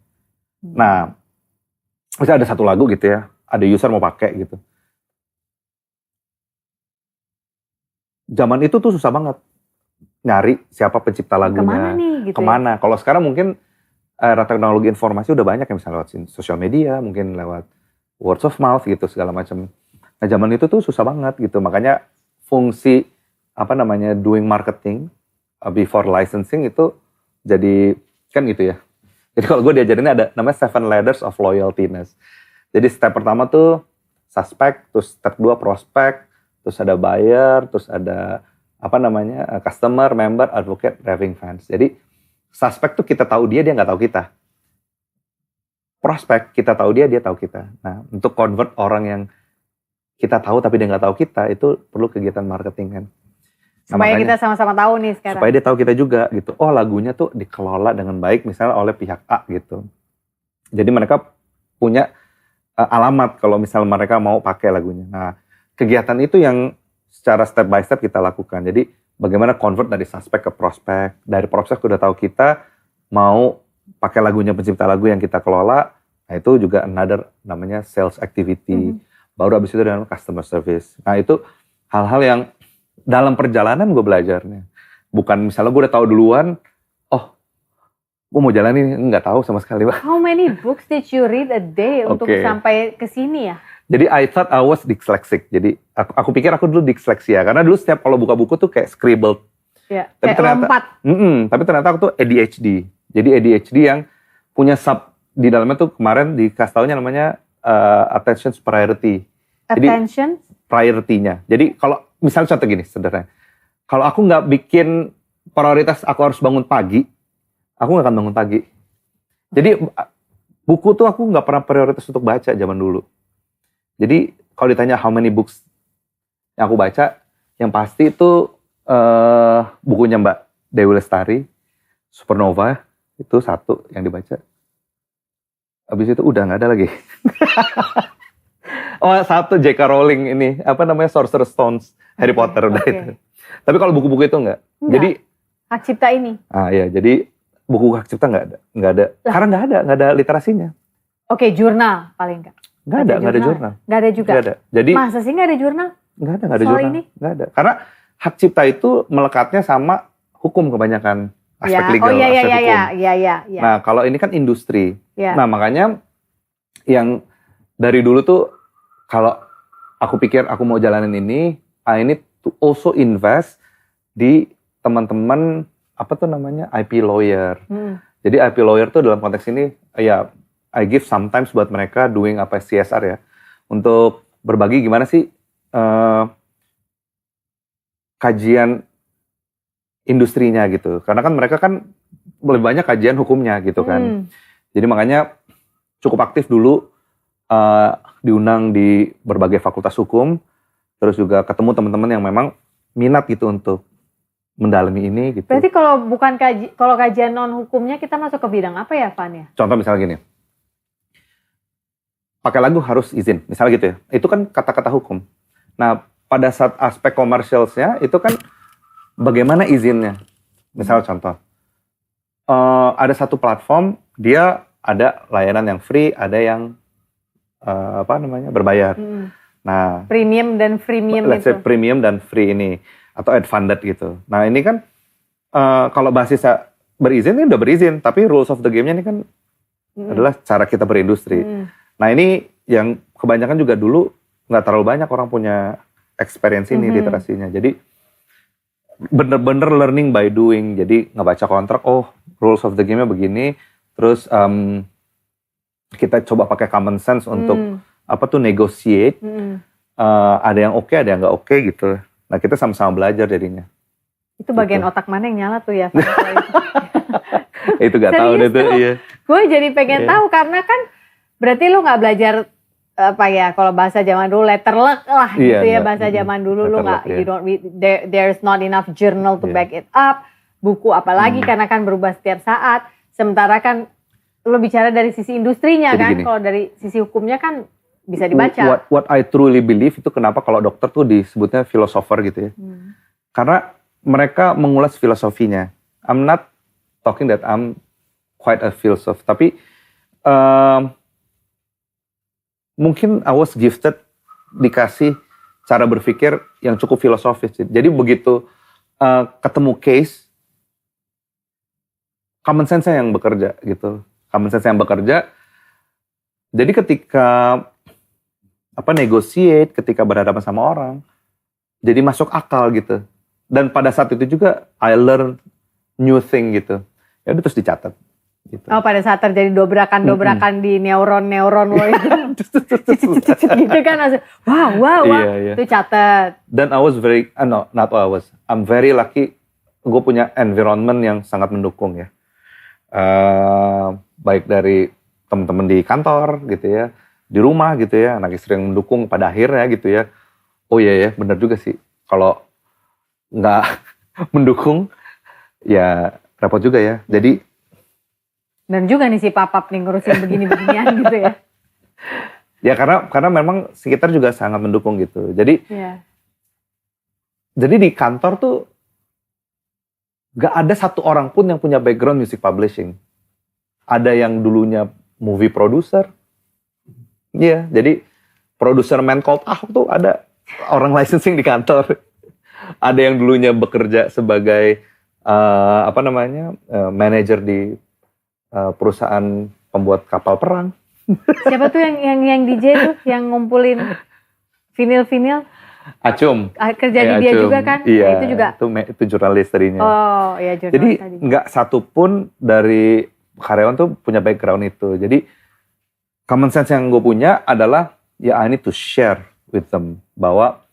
Nah, misalnya ada satu lagu gitu ya, ada user mau pakai gitu. Zaman itu tuh susah banget nyari siapa pencipta lagunya. Kemana nih gitu Kemana? Ya? Kalau sekarang mungkin era teknologi informasi udah banyak ya, misalnya lewat sosial media, mungkin lewat word of mouth gitu segala macam. Nah zaman itu tuh susah banget gitu, makanya fungsi doing marketing before licensing itu jadi kan gitu ya. Jadi kalau gue diajarinnya ada namanya 7 ladders of loyaltiness. Jadi step pertama tuh suspect, terus step 2 prospect, terus ada buyer, terus ada customer, member, advocate, raving fans. Jadi suspect tuh kita tahu dia nggak tahu kita. Prospect kita tahu dia tahu kita. Nah untuk convert orang yang kita tahu tapi dia nggak tahu kita, itu perlu kegiatan marketing kan. Nah, supaya kita sama-sama tahu nih sekarang. Supaya dia tahu kita juga gitu. Oh lagunya tuh dikelola dengan baik misalnya oleh pihak A gitu. Jadi mereka punya alamat kalau misalnya mereka mau pakai lagunya. Nah kegiatan itu yang secara step by step kita lakukan. Jadi bagaimana convert dari suspek ke prospek. Dari prospek udah tahu kita mau pakai lagunya pencipta lagu yang kita kelola. Nah itu juga another namanya sales activity. Baru abis itu dengan customer service. Nah itu hal-hal yang dalam perjalanan gue belajarnya. Bukan misalnya gue udah tahu duluan, gue mau jalan ini, nggak tahu sama sekali. How many books did you read a day untuk sampai ke sini ya? Jadi I thought I was dyslexic. Jadi aku pikir aku dulu dyslexia. Karena dulu setiap kalau buka buku tuh kayak scribbled. Ya, tapi kayak ternyata, lompat. Tapi ternyata aku tuh ADHD. Jadi ADHD yang punya sub di dalamnya tuh kemarin dikasih taunya namanya attention priority. Attention? Jadi priority-nya. Jadi kalau misalnya contoh gini sederhana. Kalau aku nggak bikin prioritas aku harus bangun pagi, aku nggak akan bangun pagi. Jadi buku tuh aku nggak pernah prioritas untuk baca zaman dulu. Jadi kalau ditanya how many books yang aku baca, yang pasti itu bukunya Mbak Dewi Lestari, Supernova, itu satu yang dibaca. Habis itu udah nggak ada lagi. Satu J.K. Rowling ini, Sorcerer's Stones, Harry Potter udah itu. Tapi kalau buku-buku itu enggak. Jadi hak cipta ini. Iya, jadi buku hak cipta nggak ada. Karena nggak ada literasinya. Oke, jurnal paling enggak. Nggak ada jurnal. Nggak ada juga. Nggak ada. Jadi masa sih nggak ada jurnal? Nggak ada jurnal. Ini? Nggak ada. Karena hak cipta itu melekatnya sama hukum kebanyakan aspek legal, aspek hukum. Iya. Nah, kalau ini kan industri. Ya. Nah, makanya yang dari dulu tuh kalau aku pikir aku mau jalanin ini, I need to also invest di teman-teman IP lawyer. Jadi IP lawyer tuh dalam konteks ini ya I give sometimes buat mereka doing CSR ya, untuk berbagi gimana sih kajian industrinya gitu. Karena kan mereka kan lebih banyak kajian hukumnya gitu kan. Jadi makanya cukup aktif dulu diundang di berbagai fakultas hukum, terus juga ketemu teman-teman yang memang minat gitu untuk mendalami ini gitu. Berarti kalau kajian non hukumnya kita masuk ke bidang apa ya, Van ya? Contoh misalnya gini, pakai lagu harus izin, misalnya gitu ya. Itu kan kata-kata hukum. Nah pada saat aspek komersialnya itu kan bagaimana izinnya. Misalnya contoh, ada satu platform dia ada layanan yang free, ada yang berbayar. Nah, Premium dan freemium let's say itu. premium dan free ini atau advantaged gitu. Nah ini kan kalau basis berizin ini udah berizin, tapi rules of the game-nya ini kan adalah cara kita berindustri. Nah ini yang kebanyakan juga dulu nggak terlalu banyak orang punya experience ini, literasinya. Jadi bener-bener learning by doing. Jadi ngebaca kontrak, oh rules of the game-nya begini, terus kita coba pakai common sense untuk negotiate. Ada yang oke, ada yang nggak oke gitu. Nah kita sama-sama belajar jadinya. Itu bagian otak mana yang nyala tuh ya? Itu gak tahu deh tuh. Iya. Gue jadi pengen tahu karena kan berarti lu nggak belajar apa ya, kalau bahasa zaman dulu letterluck lah gitu ya, bahasa zaman dulu lu nggak, you don't read, there's not enough journal to back it up, buku apalagi karena kan berubah setiap saat. Sementara kan lu bicara dari sisi industrinya. Jadi kan, kalau dari sisi hukumnya kan bisa dibaca. What I truly believe itu kenapa kalau dokter tuh disebutnya philosopher gitu ya. Karena mereka mengulas filosofinya. I'm not talking that I'm quite a philosopher, tapi mungkin I was gifted, dikasih cara berpikir yang cukup filosofis. Jadi begitu ketemu case, common sense yang bekerja gitu. Common sense yang bekerja. Jadi ketika negotiate, ketika berhadapan sama orang, jadi masuk akal gitu. Dan pada saat itu juga I learn new thing gitu. Ya udah terus dicatat. Gitu. Oh, pada saat terjadi dobrakan di neuron lo itu. Gitu kan. Wow. Iya. Itu catat. Dan I was I'm very lucky. Gue punya environment yang sangat mendukung ya. Baik dari teman-teman di kantor gitu ya. Di rumah gitu ya. Anak istri yang mendukung pada akhirnya gitu ya. Oh iya ya, benar juga sih. Kalau nggak mendukung, ya repot juga ya. Jadi dan juga nih si papap nih ngurusin begini-beginian gitu ya. Ya karena memang sekitar juga sangat mendukung gitu. Jadi jadi di kantor tuh gak ada satu orang pun yang punya background music publishing. Ada yang dulunya movie producer. Iya, jadi produser Man Called Ahok tuh ada orang licensing di kantor. Ada yang dulunya bekerja sebagai manajer di perusahaan pembuat kapal perang. Siapa tuh yang DJ tuh yang ngumpulin vinil? Acum. Kerja di dia juga kan? Iya. Itu juga. Itu jurnalis tadinya. Oh iya, jurnalis. Jadi tadi. nggak satu pun dari karyawan tuh punya background itu. Jadi common sense yang gue punya adalah ya I need to share with them bahwa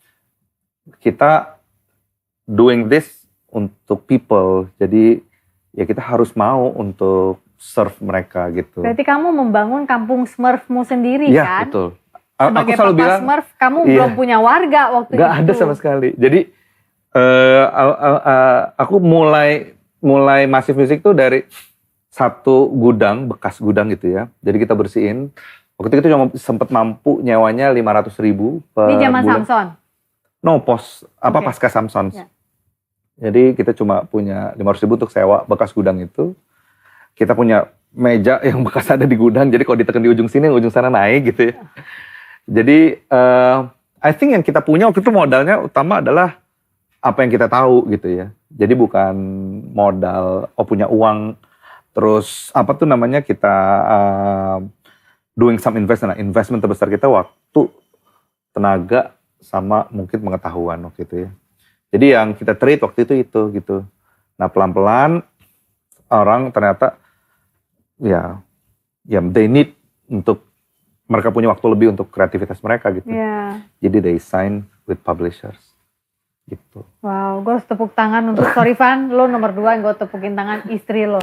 kita doing this untuk people. Jadi ya kita harus mau untuk serve mereka gitu. Berarti kamu membangun kampung Smurfmu sendiri ya, kan? Iya betul. Sebagai aku selalu Papa bilang, Smurf, kamu belum punya warga waktu itu. Gak ada sama sekali. Jadi aku mulai Massive Music tuh dari satu gudang, bekas gudang gitu ya. Jadi kita bersihin. Waktu itu cuma sempat mampu nyewanya 500.000 per Ini zaman bulan. Samson? No, pasca Samson. Ya. Jadi kita cuma punya 500.000 untuk sewa bekas gudang itu. Kita punya meja yang bekas ada di gudang. Jadi kalau ditekan di ujung sini, ujung sana naik gitu ya. Jadi I think yang kita punya waktu itu modalnya utama adalah apa yang kita tahu gitu ya. Jadi bukan modal punya uang terus kita doing some investment. Nah, investment terbesar kita waktu, tenaga sama mungkin pengetahuan waktu itu ya. Jadi yang kita treat waktu itu gitu. Nah pelan-pelan orang ternyata ya they need untuk mereka punya waktu lebih untuk kreativitas mereka gitu. Yeah. Jadi they sign with publishers gitu. Wow, gue harus tepuk tangan untuk, sorry Van, lo nomor 2 yang gue tepukin tangan istri lo.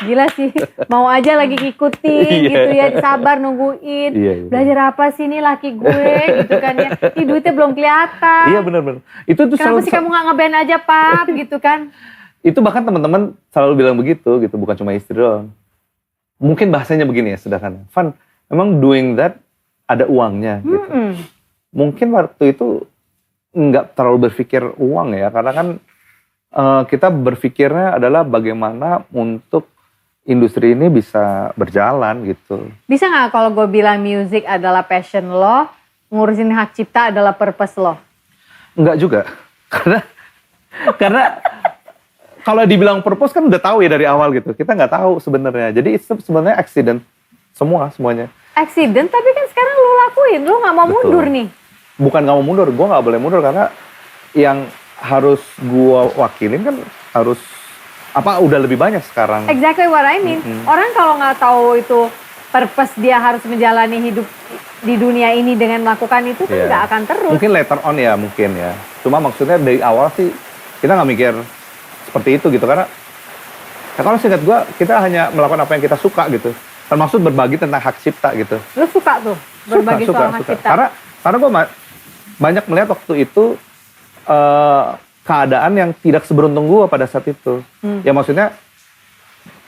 Gila sih, mau aja lagi ngikutin gitu ya, sabar nungguin. Iya. Belajar apa sih nih laki gue gitu kan ya. Ih duitnya belum kelihatan. Iya benar-benar. Itu tuh kenapa sih kamu gak nge-band aja pap gitu kan. Itu bahkan teman-teman selalu bilang begitu gitu, bukan cuma istri doang. Mungkin bahasanya begini ya, sederhana. Van, emang doing that ada uangnya gitu. Mungkin waktu itu nggak terlalu berpikir uang ya, karena kan kita berpikirnya adalah bagaimana untuk industri ini bisa berjalan gitu. Bisa nggak kalau gue bilang music adalah passion lo, ngurusin hak cipta adalah purpose lo? Enggak juga. Karena kalau dibilang purpose kan udah tahu ya dari awal gitu. Kita nggak tahu sebenarnya. Jadi itu sebenarnya accident semuanya. Accident tapi kan sekarang lo lakuin, lo nggak mau Betul. mundur nih. Bukan nggak mau mundur, gue nggak boleh mundur karena yang harus gue wakilin kan harus udah lebih banyak sekarang. Exactly what I mean. Orang kalau nggak tahu itu purpose dia harus menjalani hidup di dunia ini dengan melakukan itu kan Iya. nggak akan terus. Mungkin later on ya mungkin ya. Cuma maksudnya dari awal sih kita nggak mikir seperti itu gitu karena kalau seingat gue kita hanya melakukan apa yang kita suka gitu. Termasuk berbagi tentang hak cipta gitu. Lo suka tuh berbagi soal hak cipta. Karena gue banyak melihat waktu itu keadaan yang tidak seberuntung gue pada saat itu. Ya maksudnya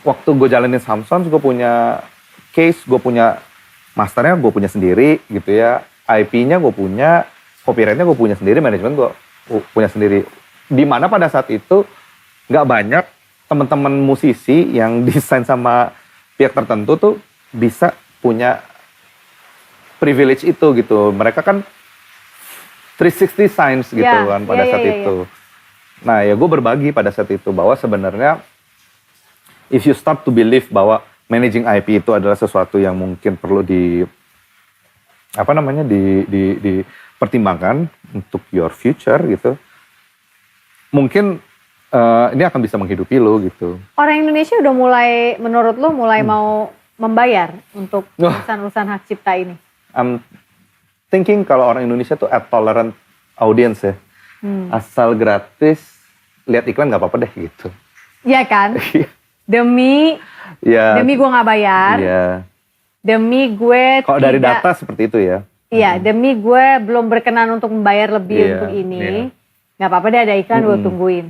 waktu gue jalanin Samsons, gue punya case, gue punya masternya gue punya sendiri gitu ya. IP-nya gue punya, copyright-nya gue punya sendiri, manajemen gue punya sendiri. Dimana pada saat itu nggak banyak teman-teman musisi yang desain sama pihak tertentu tuh bisa punya privilege itu gitu. Mereka kan 360 science gitu kan pada saat itu. Nah ya gue berbagi pada saat itu bahwa sebenarnya if you start to believe bahwa managing IP itu adalah sesuatu yang mungkin perlu dipertimbangkan untuk your future gitu. Mungkin ini akan bisa menghidupi lo gitu. Orang Indonesia udah mulai, menurut lo mulai mau membayar untuk urusan-urusan hak cipta ini? I'm thinking kalau orang Indonesia tuh a tolerant audience ya. Asal gratis, lihat iklan nggak apa-apa deh gitu. Iya kan? Demi gue nggak bayar. Iya. Demi gue Kalau dari data seperti itu ya. Iya, demi gue belum berkenan untuk membayar lebih untuk ini. Nggak apa-apa deh ada iklan, gue tungguin.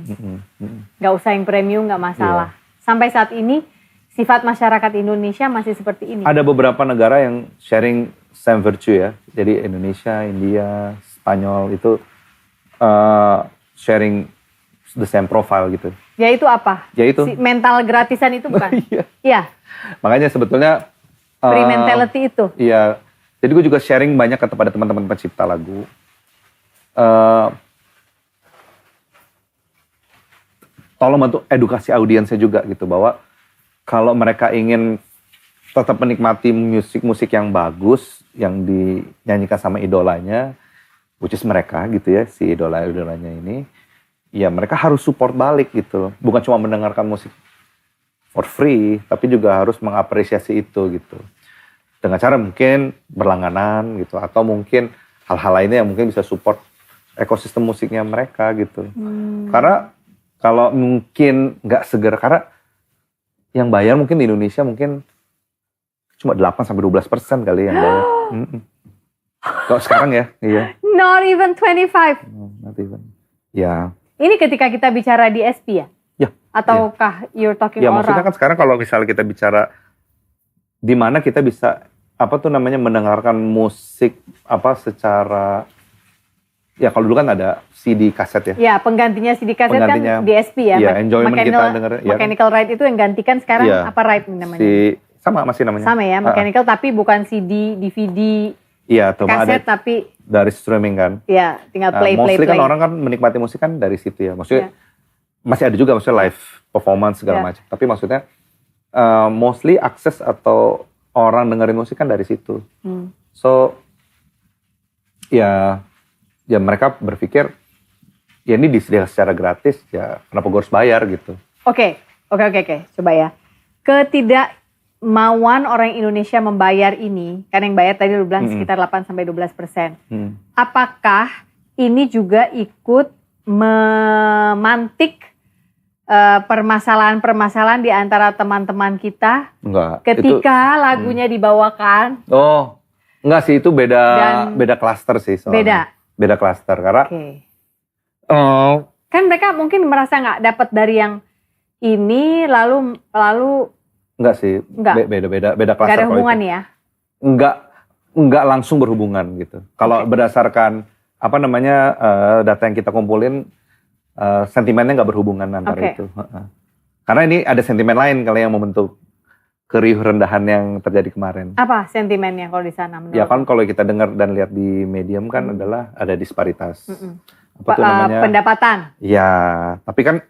Nggak usah yang premium, nggak masalah. Sampai saat ini, sifat masyarakat Indonesia masih seperti ini. Ada beberapa negara yang sharing same virtue ya. Jadi Indonesia, India, Spanyol itu sharing the same profile gitu. Ya itu apa? Ya itu. Si mental gratisan itu bukan? Iya. Iya. Makanya sebetulnya Free mentality itu. Iya. Jadi gue juga sharing banyak kepada teman-teman pencipta lagu. Tolong bantu edukasi audiensnya juga gitu bahwa kalau mereka ingin tetap menikmati musik-musik yang bagus yang dinyanyikan sama idolanya, which is mereka gitu ya, si idolanya ini, ya mereka harus support balik gitu. Bukan cuma mendengarkan musik for free, tapi juga harus mengapresiasi itu gitu. Dengan cara mungkin berlangganan gitu, atau mungkin hal-hal lainnya yang mungkin bisa support ekosistem musiknya mereka gitu. Karena kalau mungkin nggak segera, karena yang bayar mungkin di Indonesia mungkin cuma 8-12% kali yang bayar. Kalau sekarang ya, iya. Not even 25. Not even. Ya. Ini ketika kita bicara di SP ya? Ya. Ataukah you're talking Ya oral? maksudnya kan sekarang kalau misalnya kita bicara di mana kita bisa mendengarkan musik secara ya kalau dulu kan ada CD kaset ya. Ya, penggantinya CD kaset kan di SP ya. Iya, enjoyment kita denger. Mechanical Right itu yang gantikan sekarang Iya. apa Right namanya? Masih namanya. Sama ya, mechanical tapi bukan CD, DVD, Iya, kaset ada tapi dari streaming kan. ya tinggal play. Mostly kan orang kan menikmati musik kan dari situ ya. Maksudnya masih ada juga maksudnya live performance segala macam. Tapi maksudnya mostly akses atau orang dengerin musik kan dari situ. So ya mereka berpikir ya ini disediakan secara gratis ya kenapa gue harus bayar gitu. Oke. Coba ya. Ketidakmauan orang Indonesia membayar ini, kan yang bayar tadi lu bilang sekitar 8-12%. Apakah ini juga ikut memantik permasalahan-permasalahan di antara teman-teman kita? Enggak. Ketika lagunya dibawakan. Oh, enggak sih itu beda klaster sih soalnya. Beda klaster karena kan mereka mungkin merasa nggak dapat dari yang ini lalu enggak sih. Beda klaster. Nggak ada hubungan ya? Enggak langsung berhubungan gitu. Kalau berdasarkan data yang kita kumpulin sentimennya nggak berhubungan antara itu. Karena ini ada sentimen lain kalau yang membentuk keriuh rendahan yang terjadi kemarin. Apa sentimennya kalau di sana menurut? Ya kan kalau kita dengar dan lihat di medium kan adalah ada disparitas. Apa tuh namanya? Pendapatan. Ya, tapi kan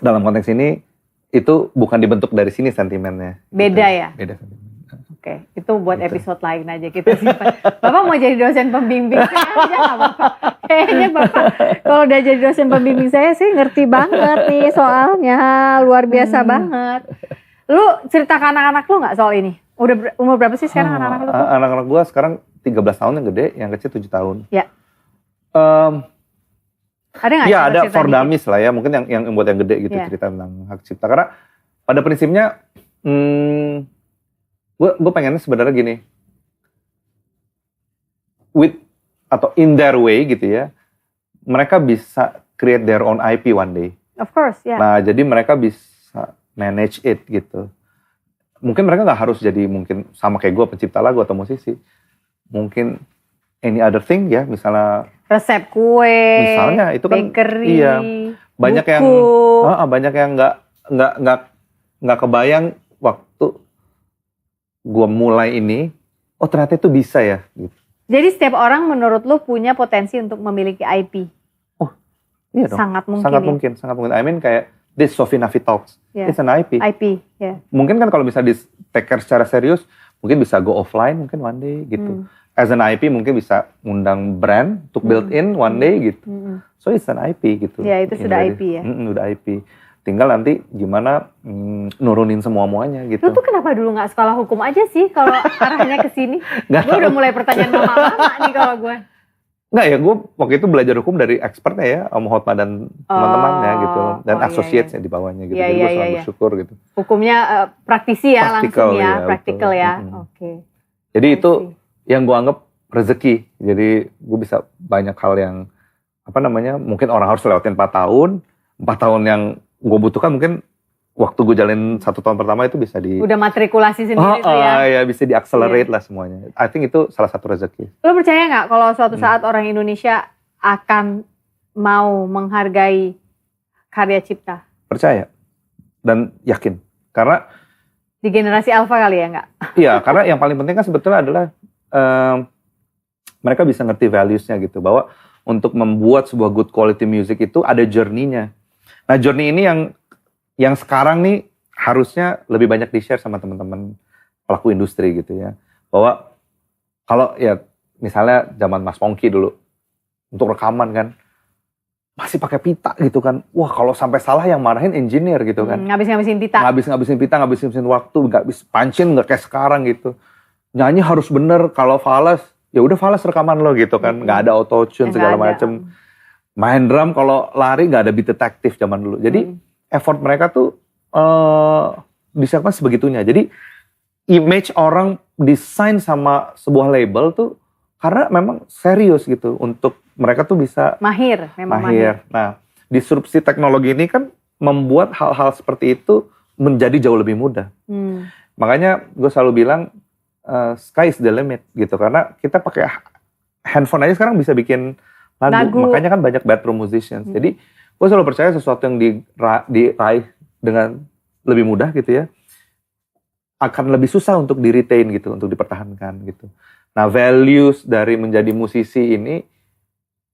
dalam konteks ini itu bukan dibentuk dari sini sentimennya. Beda gitu. ya? Beda sentimen. Oke, itu buat episode lain aja kita simpan. Bapak mau jadi dosen pembimbing saya aja nggak apa-apa. Kayaknya Bapak kalau udah jadi dosen pembimbing saya sih ngerti banget nih soalnya. Luar biasa banget. Lu cerita ke anak-anak lu nggak soal ini? Udah umur berapa sih sekarang anak-anak lu? Anak-anak gue sekarang 13 tahun yang gede, yang kecil 7 tahun. Ya. Ada nggak? Ya ada cerita for dikit? dummies lah ya, mungkin yang buat yang gede gitu cerita tentang hak cipta. Karena pada prinsipnya, gue pengennya sebenarnya gini, with atau in their way gitu ya, mereka bisa create their own IP one day. Of course, ya. Nah jadi mereka bisa manage it gitu. Mungkin mereka nggak harus jadi mungkin sama kayak gue pencipta lagu atau musisi. Mungkin any other thing ya, misalnya Resep kue, misalnya itu kan bakery, iya, banyak buku. yang banyak yang nggak kebayang waktu gue mulai ini, oh ternyata itu bisa ya gitu. Jadi setiap orang menurut lu punya potensi untuk memiliki IP? Iya dong. Sangat mungkin. Sangat mungkin. I mean kayak this Sophie Navi Talks, it's an IP. IP, ya. Mungkin kan kalau bisa di take care secara serius, mungkin bisa go offline mungkin one day gitu. As an IP mungkin bisa ngundang brand untuk build in one day gitu. So it's an IP gitu. Ya itu sudah IP ya. Udah IP. Tinggal nanti gimana nurunin semuanya gitu. Lu tuh kenapa dulu nggak sekolah hukum aja sih kalau arahnya ke sini? Nggak Gue udah mulai pertanyaan mama-mama nih kalau gue. Nggak ya, gue waktu itu belajar hukum dari expertnya ya, Om Hotma dan teman-temannya gitu. Dan associatesnya di bawahnya gitu. Jadi gue selalu bersyukur gitu. Hukumnya praktisi ya, Practical, langsung ya, ya, practical betul. ya. Oke. Jadi itu yang gue anggap rezeki. Jadi gue bisa banyak hal yang apa namanya, mungkin orang harus lewatin 4 tahun. 4 tahun yang gue butuhkan mungkin waktu gue jalanin 1 tahun pertama itu bisa udah matrikulasi sendiri tuh ya. Ya bisa di-accelerate lah semuanya. I think itu salah satu rezeki. Lo percaya nggak kalau suatu saat orang Indonesia akan mau menghargai karya cipta? Percaya dan yakin. Karena di generasi alpha kali ya nggak? iya, karena yang paling penting kan sebetulnya adalah mereka bisa ngerti values-nya gitu, bahwa untuk membuat sebuah good quality music itu ada journey-nya. Nah, journey ini yang sekarang nih harusnya lebih banyak di-share sama teman-teman pelaku industri gitu ya. Bahwa kalau ya misalnya zaman Mas Pongki dulu untuk rekaman kan masih pakai pita gitu kan. Wah, kalau sampai salah yang marahin engineer gitu kan. Ngabis-ngabisin pita. Ngabis-ngabisin pita, ngabis-ngabisin waktu, pancin nggak kayak sekarang gitu. Nyanyi harus bener, kalau falas ya udah falas rekaman lo gitu kan. Nggak ada auto-tune segala macem. Main drum kalau lari nggak ada beat detektif zaman dulu. Jadi effort mereka tuh disiapkan sebegitunya. Jadi image orang desain sama sebuah label tuh karena memang serius gitu untuk mereka tuh bisa mahir. Nah, disrupsi teknologi ini kan membuat hal-hal seperti itu menjadi jauh lebih mudah. Makanya gue selalu bilang sky is the limit gitu, karena kita pakai handphone aja sekarang bisa bikin lagu. Makanya kan banyak bedroom musicians. Jadi gue selalu percaya sesuatu yang diraih dengan lebih mudah gitu ya, akan lebih susah untuk di-retain gitu, untuk dipertahankan gitu. Nah, values dari menjadi musisi ini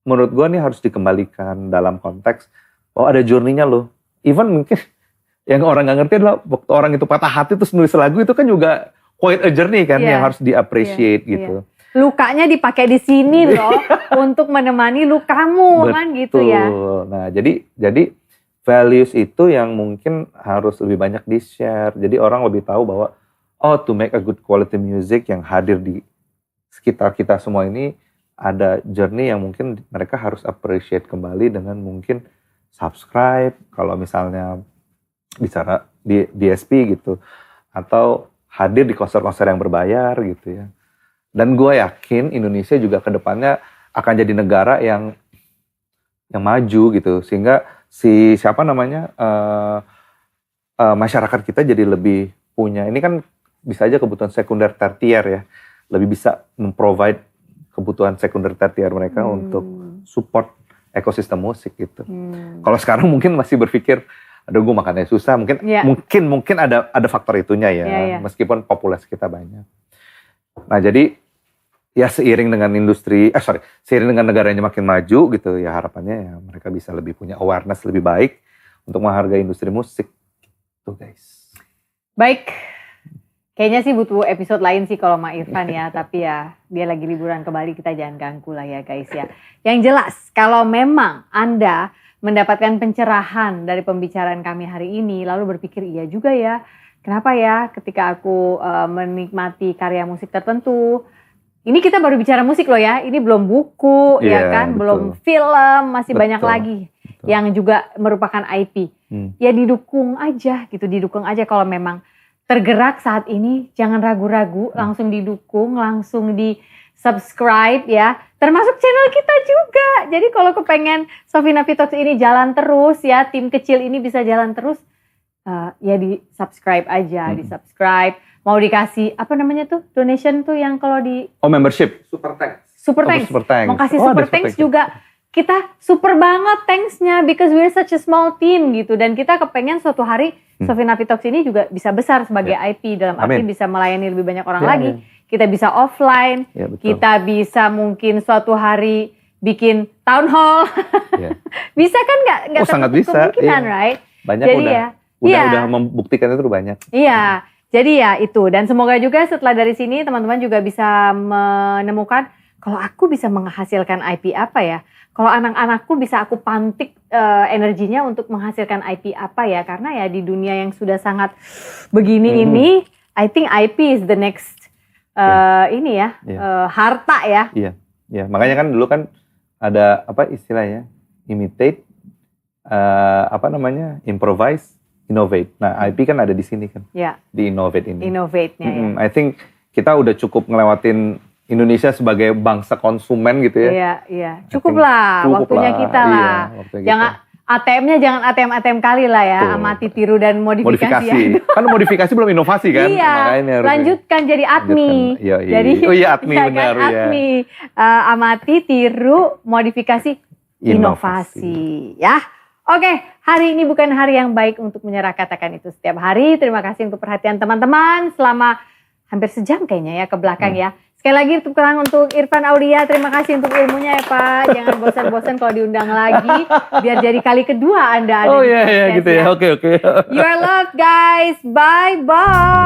menurut gue nih harus dikembalikan dalam konteks ada journey-nya loh. Even mungkin yang orang gak ngerti adalah waktu orang itu patah hati terus nulis lagu itu kan juga quite a journey kan yang harus di-appreciate gitu. Lukanya dipakai di sini loh untuk menemani lukamu. Betul. Kan gitu ya. Nah, jadi values itu yang mungkin harus lebih banyak di-share. Jadi orang lebih tahu bahwa to make a good quality music yang hadir di sekitar kita semua ini ada journey yang mungkin mereka harus appreciate kembali dengan mungkin subscribe kalau misalnya bicara di DSP gitu, atau hadir di konser-konser yang berbayar gitu ya. Dan gue yakin Indonesia juga ke depannya akan jadi negara yang maju gitu, sehingga masyarakat kita jadi lebih punya, ini kan bisa aja kebutuhan sekunder tertier ya, lebih bisa memprovide kebutuhan sekunder tertier mereka untuk support ekosistem musik gitu. Kalau sekarang mungkin masih berpikir aduh gue makannya susah. Mungkin ada faktor itunya ya, meskipun populasi kita banyak. Nah jadi ya seiring dengan seiring dengan negaranya makin maju gitu ya, harapannya ya mereka bisa lebih punya awareness lebih baik untuk menghargai industri musik gitu guys. Baik, kayaknya sih butuh episode lain sih kalau Mak Irfan ya, tapi ya dia lagi liburan ke Bali, kita jangan ganggu lah ya guys ya. Yang jelas kalau memang Anda mendapatkan pencerahan dari pembicaraan kami hari ini, lalu berpikir iya juga ya, kenapa ya ketika aku menikmati karya musik tertentu, ini kita baru bicara musik loh ya, ini belum buku ya kan, betul. Belum film, masih banyak lagi yang juga merupakan IP. Ya didukung aja gitu, didukung aja kalau memang tergerak saat ini, jangan ragu-ragu, langsung didukung, langsung di subscribe ya, termasuk channel kita juga. Jadi kalau kepengen Sofina Vitox ini jalan terus ya, tim kecil ini bisa jalan terus, ya di subscribe aja, di subscribe. Mau dikasih apa namanya tuh donation tuh yang kalau di membership super thanks. Super thanks. Mau kasih super thanks juga. Kita super banget thanks-nya because we're such a small team gitu, dan kita kepengen suatu hari Sofina Vitox ini juga bisa besar sebagai IP, dalam arti bisa melayani lebih banyak orang lagi. Kita bisa offline, kita bisa mungkin suatu hari bikin town hall. Bisa kan nggak sangat bisa. Kemungkinan, right? Banyak. Jadi udah membuktikan itu banyak. Iya. Jadi ya itu, dan semoga juga setelah dari sini teman-teman juga bisa menemukan kalau aku bisa menghasilkan IP apa ya, kalau anak-anakku bisa aku pantik energinya untuk menghasilkan IP apa ya, karena ya di dunia yang sudah sangat begini ini, I think IP is the next harta ya. Iya, makanya kan dulu kan ada apa istilahnya, imitate, improvise, innovate. Nah, IP kan ada di sini kan. Di innovate ini. Innovate-nya. I think kita udah cukup ngelewatin Indonesia sebagai bangsa konsumen gitu ya. Iya. Cukup lah waktunya kita lah. Jangan ATM-nya jangan ATM kali lah ya. Amati, tiru dan modifikasi. Ya. Kan modifikasi belum inovasi kan? Iya. Makanya lanjutkan jadi ATMI. Jadi ATMI benar ya. ATMI. Amati, tiru, modifikasi, inovasi. Ya. Oke, hari ini bukan hari yang baik untuk menyerah, katakan itu setiap hari. Terima kasih untuk perhatian teman-teman selama hampir sejam kayaknya ya ke belakang ya. Sekali lagi tepuk tangan untuk Irfan Aulia, terima kasih untuk ilmunya ya Pak. Jangan bosan-bosan kalau diundang lagi, biar jadi kali kedua Anda ada di podcast gitu ya. Oke. You are loved guys, bye-bye.